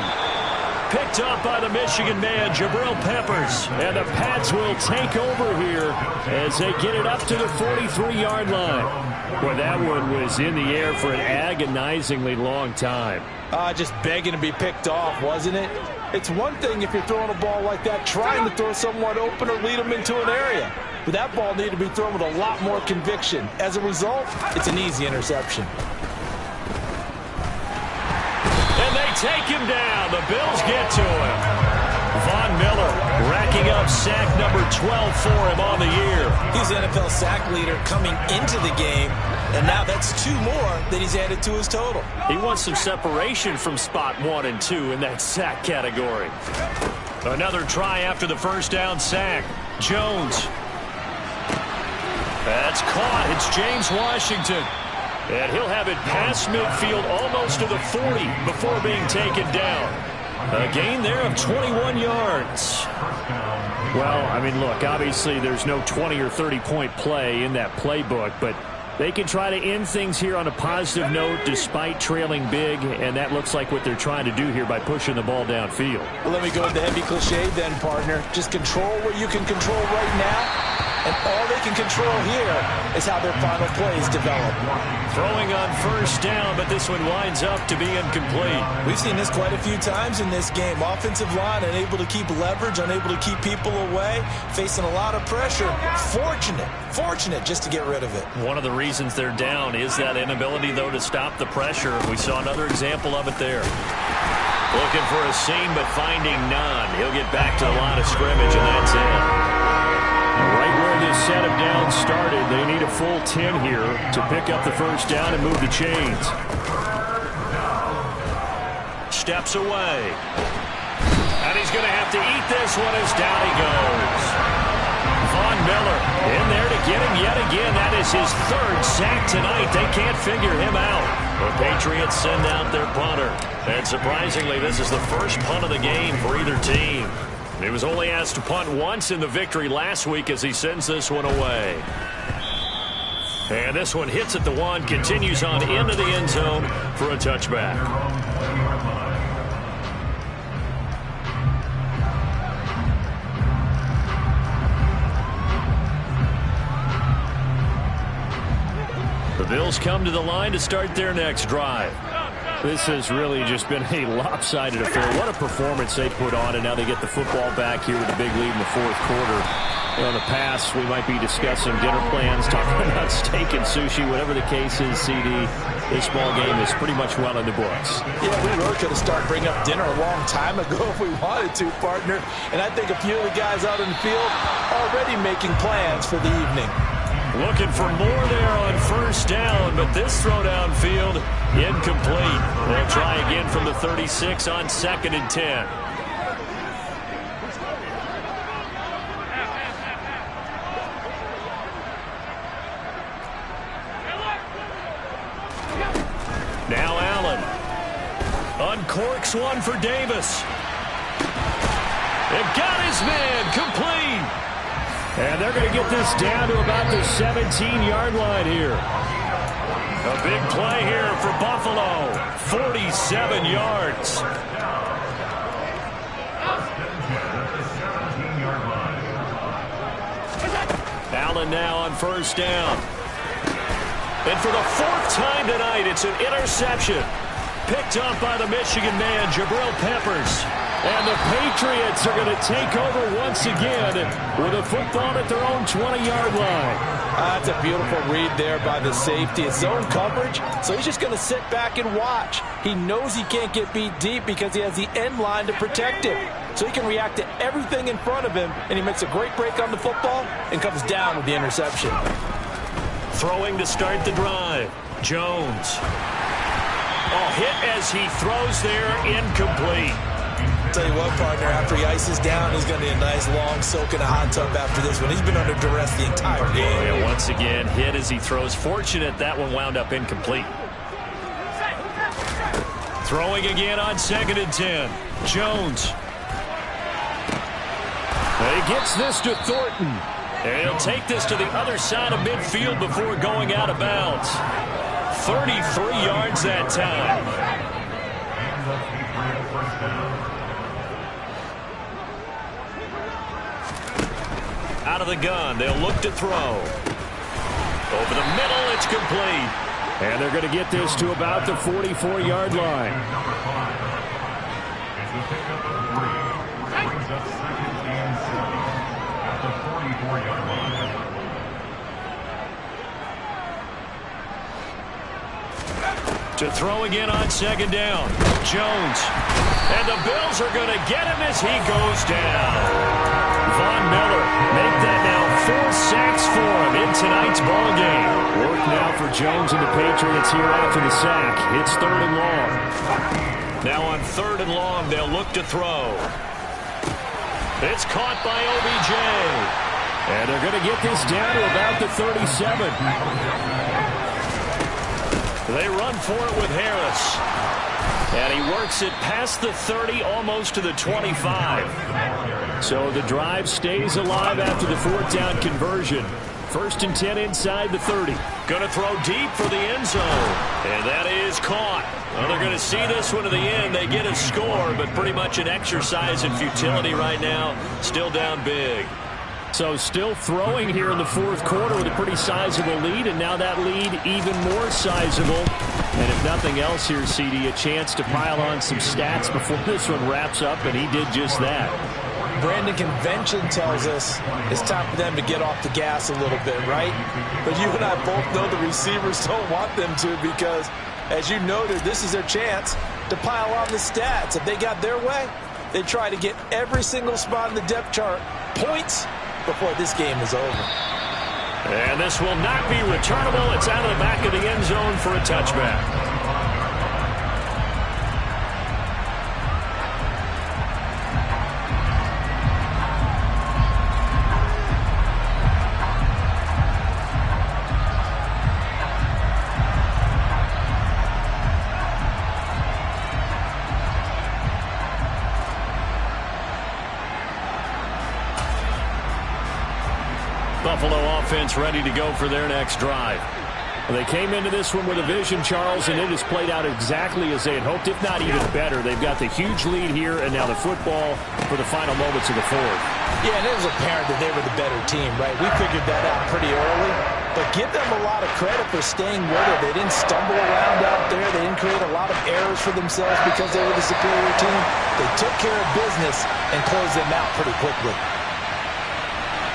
Speaker 2: Picked up by the Michigan man, Jabril Peppers. And the Pats will take over here as they get it up to the 43-yard line. Boy, that one was in the air for an agonizingly long time.
Speaker 3: Just begging to be picked off, wasn't it? It's one thing if you're throwing a ball like that, trying to throw someone open or lead them into an area. But that ball needed to be thrown with a lot more conviction. As a result, it's an easy interception.
Speaker 2: And they take him down. The Bills get to him. Von Miller racking up sack number 12 for him on the year.
Speaker 3: He's the NFL sack leader coming into the game, and now that's 2 more that he's added to his total.
Speaker 2: He wants some separation from spot 1 and 2 in that sack category. Another try after the first down sack. Jones. That's caught. It's James Washington. And he'll have it past midfield almost to the 40 before being taken down. A gain there of 21 yards. Well, I mean, look, obviously there's no 20 or 30-point play in that playbook, but they can try to end things here on a positive note despite trailing big, and that looks like what they're trying to do here by pushing the ball downfield.
Speaker 3: Well, let me go with the heavy cliche then, partner. Just control what you can control right now. And all they can control here is how their final plays develop.
Speaker 2: Throwing on first down, but this one winds up to be incomplete.
Speaker 3: We've seen this quite a few times in this game. Offensive line unable to keep leverage, unable to keep people away, facing a lot of pressure. Fortunate just to get rid of it.
Speaker 2: One of the reasons they're down is that inability, though, to stop the pressure. We saw another example of it there. Looking for a seam, but finding none. He'll get back to the line of scrimmage, and that's it. Right where this set of downs started, they need a full 10 here to pick up the first down and move the chains. Steps away. And he's going to have to eat this one as down he goes. Von Miller in there to get him yet again. That is his 3rd sack tonight. They can't figure him out. The Patriots send out their punter. And surprisingly, this is the first punt of the game for either team. He was only asked to punt once in the victory last week as he sends this one away. And this one hits at the 1, continues on into the end zone for a touchback. The Bills come to the line to start their next drive. This has really just been a lopsided affair. What a performance they put on, and now they get the football back here with a big lead in the 4th quarter. You know, in the past, we might be discussing dinner plans, talking about steak and sushi, whatever the case is, CD. This ball game is pretty much well in the books.
Speaker 3: Yeah, we really could have started bringing up dinner a long time ago if we wanted to, partner. And I think a few of the guys out in the field already making plans for the evening.
Speaker 2: Looking for more there on first down, but this throw downfield, incomplete. They'll try again from the 36 on 2nd and 10. Now Allen. Uncorks one for Davis. They've got his man complete. And they're going to get this down to about the 17-yard line here. A big play here for Buffalo. 47 yards. Allen now on first down. And for the 4th time tonight, it's an interception. Picked up by the Michigan man, Jabril Peppers. And the Patriots are going to take over once again with a football at their own 20-yard line.
Speaker 3: That's a beautiful read there by the safety. It's zone coverage, so he's just going to sit back and watch. He knows he can't get beat deep because he has the end line to protect him. So he can react to everything in front of him, and he makes a great break on the football and comes down with the interception.
Speaker 2: Throwing to start the drive. Jones. Oh, hit as he throws there, incomplete.
Speaker 3: Tell you what, partner, after he ices down, he's going to need a nice long soak in a hot tub after this one. He's been under duress the entire game.
Speaker 2: Oh, yeah, once again, hit as he throws. Fortunate that one wound up incomplete. Throwing again on 2nd and 10. Jones. He gets this to Thornton. And he'll take this to the other side of midfield before going out of bounds. 33 yards that time. Out of the gun, they'll look to throw. Over the middle, it's complete. And they're going to get this to about the 44-yard line. To throw again on second down. Jones. And the Bills are going to get him as he goes down. Von Miller make that now 4 sacks for him in tonight's ball game. Work now for Jones and the Patriots here after the sack. It's 3rd and long. Now on 3rd and long, they'll look to throw. It's caught by OBJ. And they're going to get this down to about the 37. They run for it with Harris. And he works it past the 30, almost to the 25. So the drive stays alive after the 4th down conversion. 1st and 10 inside the 30. Going to throw deep for the end zone. And that is caught. Well, they're going to see this one to the end. They get a score, but pretty much an exercise in futility right now. Still down big. So still throwing here in the 4th quarter with a pretty sizable lead, and now that lead even more sizable. And if nothing else here, CD, a chance to pile on some stats before this one wraps up, and he did just that.
Speaker 3: Brandon, convention tells us it's time for them to get off the gas a little bit, right? But you and I both know the receivers don't want them to because, as you noted, this is their chance to pile on the stats. If they got their way, they try to get every single spot in the depth chart points before this game is over.
Speaker 2: And this will not be returnable. It's out of the back of the end zone for a touchback. Buffalo offense ready to go for their next drive. They came into this one with a vision, Charles, and it has played out exactly as they had hoped, if not even better. They've got the huge lead here, and now the football for the final moments of the 4th.
Speaker 3: Yeah, and it was apparent that they were the better team, right? We figured that out pretty early, but give them a lot of credit for staying with it. They didn't stumble around out there. They didn't create a lot of errors for themselves because they were the superior team. They took care of business and closed them out pretty quickly.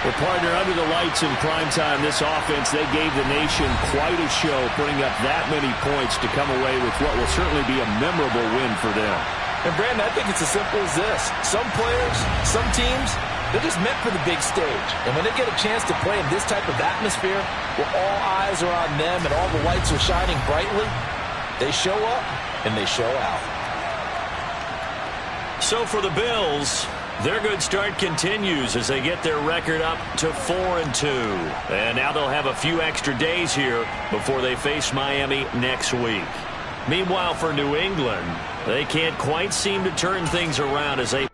Speaker 2: Well, partner, under the lights in primetime, this offense, they gave the nation quite a show, putting up that many points to come away with what will certainly be a memorable win for them.
Speaker 3: And, Brandon, I think it's as simple as this. Some players, some teams, they're just meant for the big stage. And when they get a chance to play in this type of atmosphere, where all eyes are on them and all the lights are shining brightly, they show up and they show out.
Speaker 2: So for the Bills, their good start continues as they get their record up to 4-2. And now they'll have a few extra days here before they face Miami next week. Meanwhile, for New England, they can't quite seem to turn things around as they...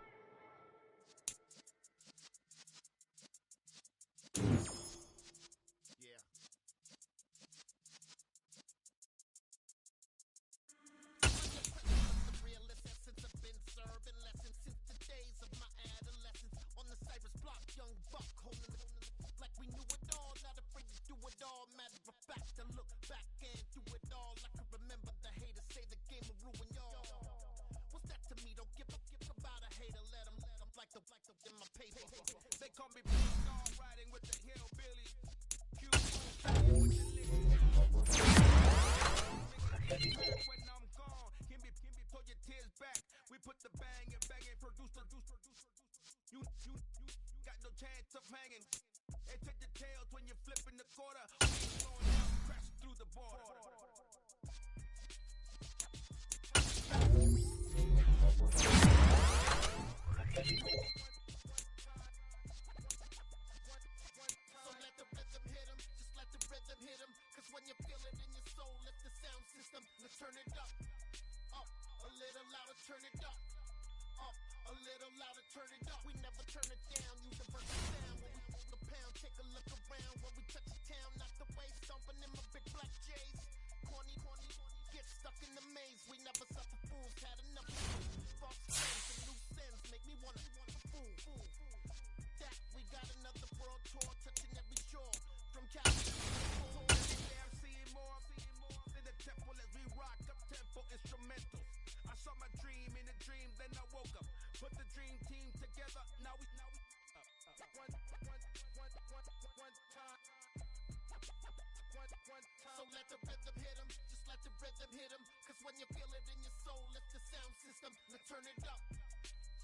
Speaker 5: It's when you feel it in your soul. Lift the sound system. Now turn it up.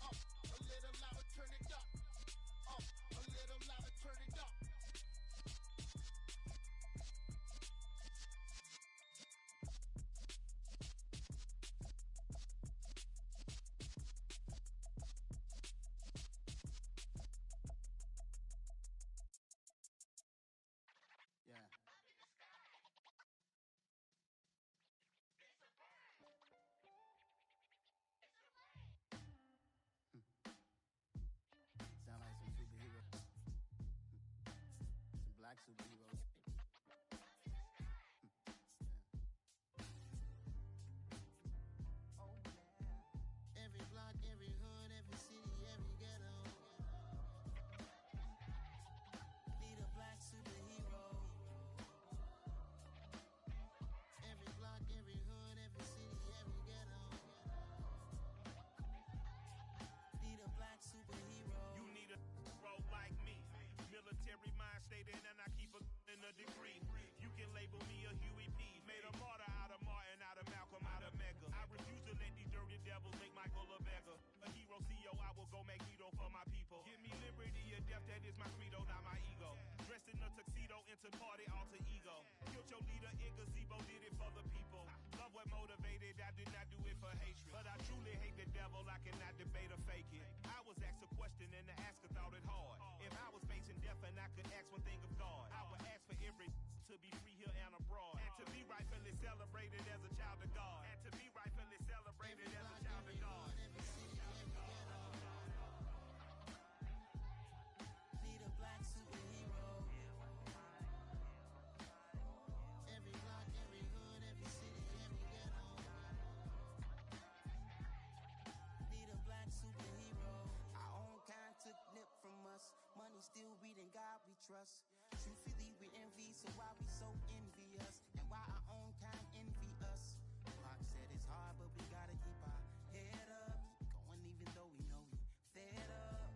Speaker 5: Up. A little louder. Turn it up. Up. A little louder. Turn it up.
Speaker 1: Yeah. Sound like some superheroes. Some black superheroes. Oh, yeah. Every block, every hood, every city, every ghetto. Need a black superhero. Every block, every hood, every city, every ghetto. Need a black superhero.
Speaker 6: You need a role like me. Military mind stated, and I keep in a degree. You can label me a Huey P. Made a martyr out of Martin, out of Malcolm, out of Mega. I refuse to let these dirty devils make Michael a beggar. A hero CEO, I will go Magneto for my people. Give me liberty or death, that is my credo, not my ego. Dressed in a tuxedo, entered party, alter ego. Killed your leader in gazebo, did it for the people. Love what motivated, I did not do it for hatred. But I truly hate the devil, I cannot debate or fake it. I was asked a question and the asker thought it hard. If I was facing death and I could ask one thing of God, I would ask for every to be free here and abroad. And to be rightfully celebrated as a child of God. And to be rightfully celebrated as a child of God.
Speaker 1: Need a black superhero. Every block, every hood, every city, every ghetto. Need a black superhero. Our own kind took nip from us. Money still reading God we trust. Truthfully we envy, so why we so envious? And why our own kind envy us? Pac said it's hard, but we gotta keep our head up. Going even though we know we fed up.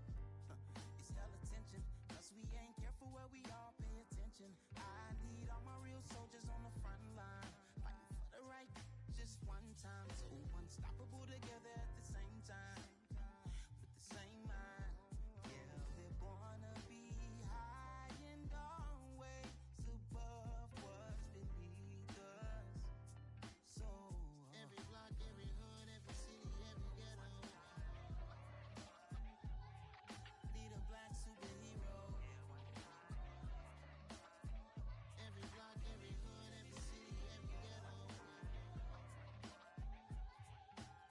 Speaker 1: It's hell attention, cause we ain't careful where we all pay attention. I need all my real soldiers on the front line, fighting for the right just one time. So unstoppable together at the same time, with the same mind. Yeah, we're gonna be high and always above what's beneath us. So every block, every hood, every city, every ghetto. Need a black superhero. Every block, every hood, every city, every ghetto.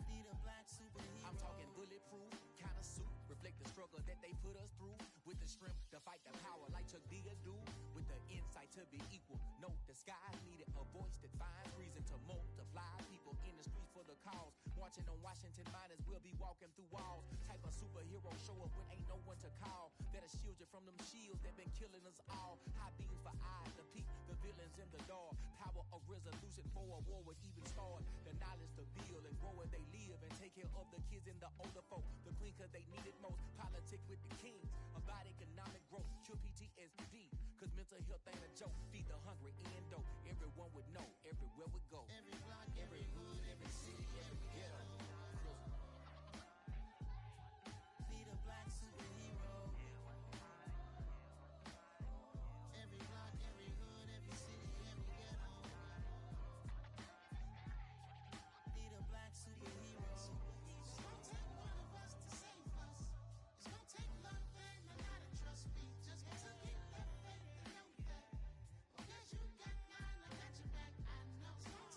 Speaker 1: Need a black superhero.
Speaker 7: I'm talking bulletproof, kind of suit, reflect the struggle that they put us through. With the strength to fight the power like Chuck D do. With the insight to be equal. Note the skies needed a voice that finds reason to multiply. People in the streets for the cause. Marching on Washington miners will be walking through walls. Type of superhero show up when ain't no one to call. That'll shield you from them shields that been killing us all. High beams for eyes to peek the villains in the dark. Power of resolution for a war would even start. The knowledge to build and grow where they live and take care of the kids and the older folk. The queen cause they need it most. Politics with the kings. About economic growth. Cure PTSD. Cause mental health ain't a joke. Feed the hungry and dope. Everyone would know. Everywhere we go.
Speaker 1: Every block, every hood, every city, every ghetto. Need a black superhero. Every block, every hood, every city, every ghetto. Need a black superhero. It's gonna take one of us to save us. It's gonna take love and a lot of trust me. Just to keep that faith and know that. Because you got mine, I got your back, I know. It's gonna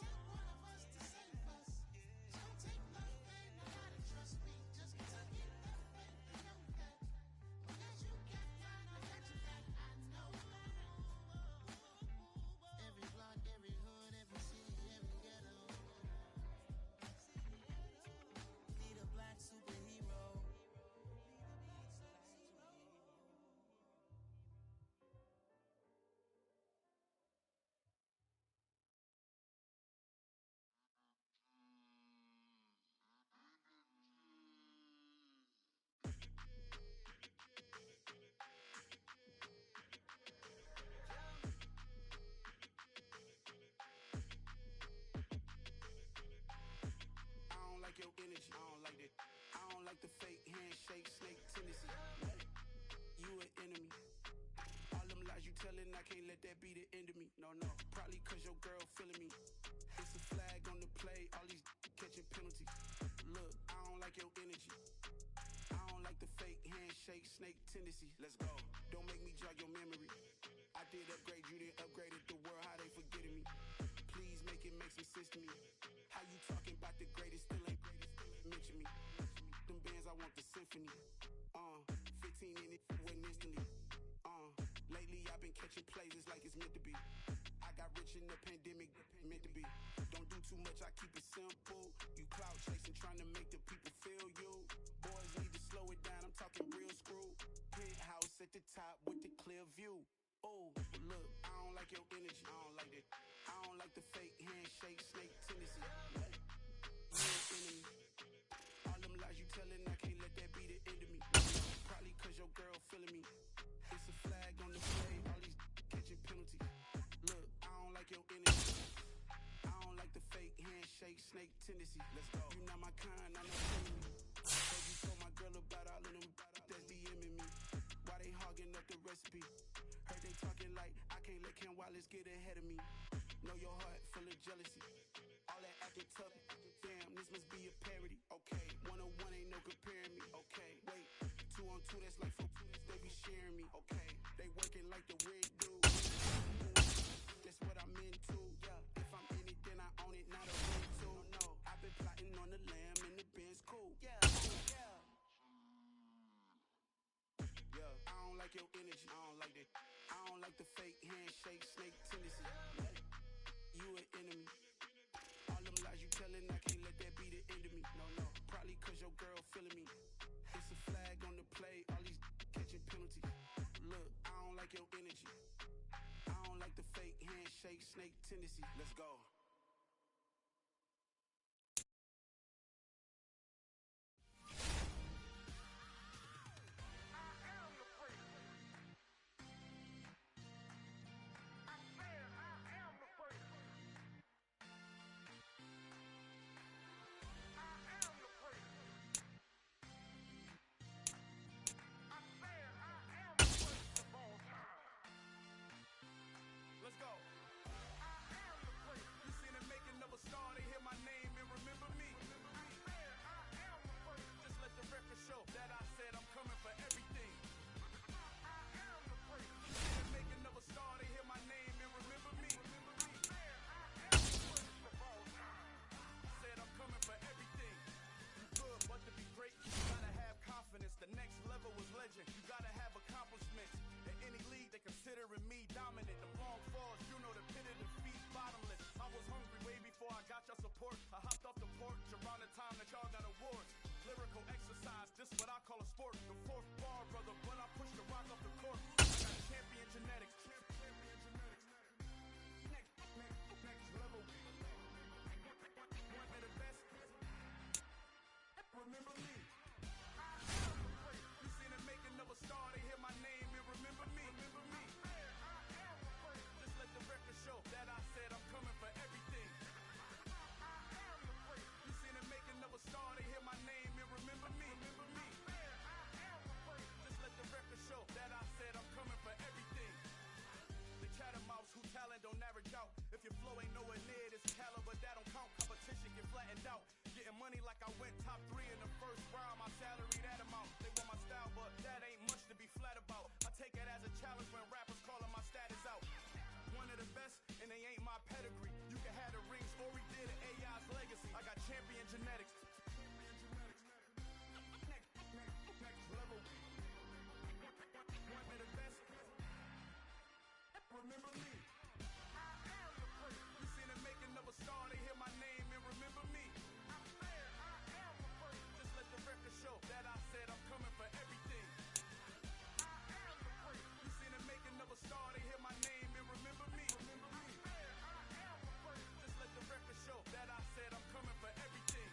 Speaker 1: I can't let that be the end of me. No, probably cause your girl feeling me. It's a flag on the play, all these catching penalties. Look, I don't like your energy. I don't like the fake handshake, snake tendency. Let's go. Don't make me jog your memory. I did upgrade, you didn't upgrade it. The world, how they forgetting me. Please make it make some sense to me. How you talking about the greatest, still ain't mention me. Them bands, I want the symphony. 15 in it, went instantly. Lately I've been catching plays, it's like it's meant to be. I got rich in the pandemic, meant to be. Don't do too much, I keep it simple. You clout chasing, trying to make the people feel you. Boys need to slow it down, I'm talking real screw. Penthouse at the top with the clear view. Oh, look, I don't like your energy. I don't like it. I don't like the fake handshake, snake tendency. What? You an enemy. All them lies you telling, I can't let that be the end of me. Probably cause your girl feeling me. It's a flag on the play, all these catching penalties. Look, I don't like your energy. I don't like the fake handshake, snake tendency. Let's go. You not my kind, I know feeling me. Heard you told my girl about all of them that's DMing me. Why they hogging up the recipe? Heard they talking like I can't let Ken Wallace get ahead of me. Know your heart full of jealousy. All that acting tough. Damn, this must be a parody. Okay, 1-on-1 ain't no comparing me. Okay, wait, 2-on-2 that's like 4. They be sharing me. Okay, they working like the rig do. That's what I'm into. Yeah, if I'm in it, then I own it, not a rental. No, I've been plotting on the lamb and the Benz cool. Yeah. I don't like your energy. I don't like that. I don't like the fake handshake, snake tendency. What? You an enemy. All them lies you telling, I can't let that be the end of me. No, probably cause your girl feeling me. It's a flag on the play, all these catching penalties. Look, I don't like your energy. I don't like the fake handshake, snake tendency. Let's go. Let's go. You seen the making of a star, they hear my name and remember me. Just let the record show that I said I'm coming for everything. You seen the making of a star, they hear my name and remember me. Said I'm coming for everything. You good, but to be great, you gotta have confidence. The next level was legend. You gotta have accomplishments. In any league, they considering me dominant. The long falls, you know the pit of defeat, bottomless. I was hungry way before I got your support. I hopped off the porch around the time that y'all got awards. Lyrical exercise, this what I call a sport. The fourth bar, brother, when I push the rock off the court. I got champion genetics. Next level. One of the best. Remember me. You seen the making of a star, they hear my name and remember me. Just let the record show that I said I'm coming for everything. You seen the making of a star, they hear my name and remember me. Just let the record show that I said I'm coming for everything. The chattermouths who talent don't average out. If your flow ain't nowhere near this caliber, that don't count. Competition get flattened out. Getting money like I went top 3 in the first round. My salary that amount. They want my style, but that ain't much to be flat about. I take it as a challenge when rappers calling my status out. One of the best, and they ain't my pedigree. You can have the rings or we did an AI's legacy. I got champion genetics. Next level. One of the best. Remember me. You seen the making of a star, they hear my name and remember me. Just let the record show that I said I'm coming for everything. You seen the making of a star, they hear my name and remember me. Just let the record show that I said I'm coming for everything.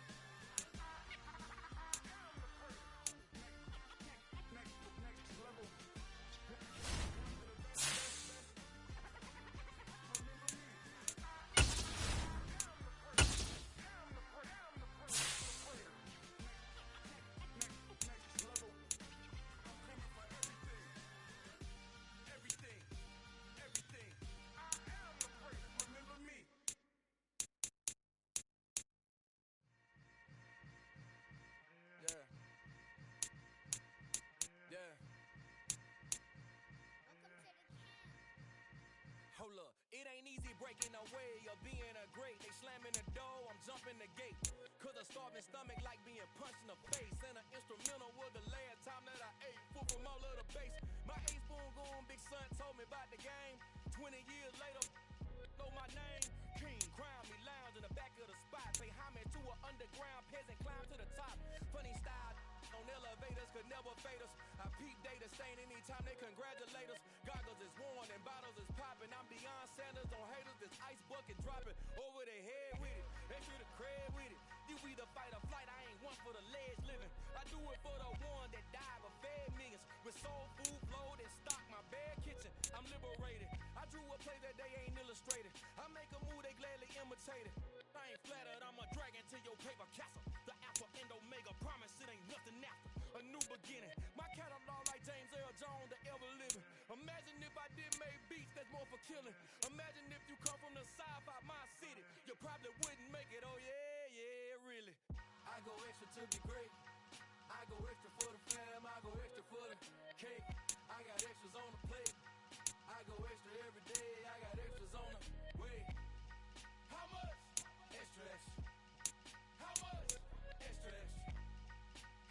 Speaker 7: ain't easy breaking away or being a great. They slamming the door, I'm jumping the gate. Cause a starving stomach like being punched in the face. And an instrumental was the last time that I ate. Full from all of the bass. My ace spoon goon, big son told me about the game. 20 years later, know my name. King, crown me, lounge in the back of the spot. Pay homage to an underground peasant, climb to the top. Funny style on elevators could never fade us. I peep data stain anytime they congratulate us. Goggles is worn and bottles is popping. I'm beyond Sanders on haters. This ice bucket dropping over their head with it. They threw the crib with it. You either fight or flight. I ain't one for the ledge living. I do it for the one that died but fed millions. With soul food flowed and stock my bare kitchen. I'm liberated. I drew a play that they ain't illustrated. I make a move they gladly imitated. I ain't flattered, I'm a dragon to your paper castle. The alpha and omega, promise it ain't nothing after. A new beginning, my catalog like James Earl Jones, the ever living. Imagine if I did make beats that's more for killing. Imagine if you come from the south out my city, you probably wouldn't make it, oh yeah, really. I go extra to be great. I go extra for the fam, I go extra for the cake. I got extras on the plate. I go extra every day, I got extras on the way. How much? Extra, extra. How much? Extra, extra.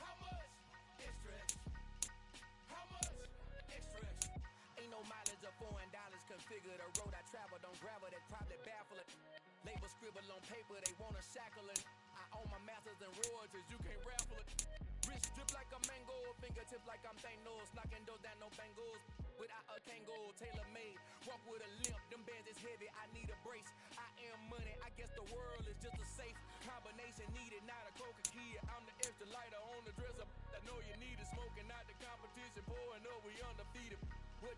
Speaker 7: How much? Extra, extra. How much? Extra, extra. Ain't no mileage of $4 configure the road I travel. Don't gravel, that probably baffle it. Label scribble on paper, they wanna shackle it. I own my masters and royalties, you can't raffle it. Wrist drip like a mango, fingertip like I'm Thanos. Knocking doors down, no bangles. Without a Kango, tailor-made. Walk with a limp, them bands is heavy, I need a brace. I am money, I guess the world is just a safe combination needed, not a coca key. I'm the extra lighter on the dresser. I know you need it, smoking out the competition, pouring up, we undefeated.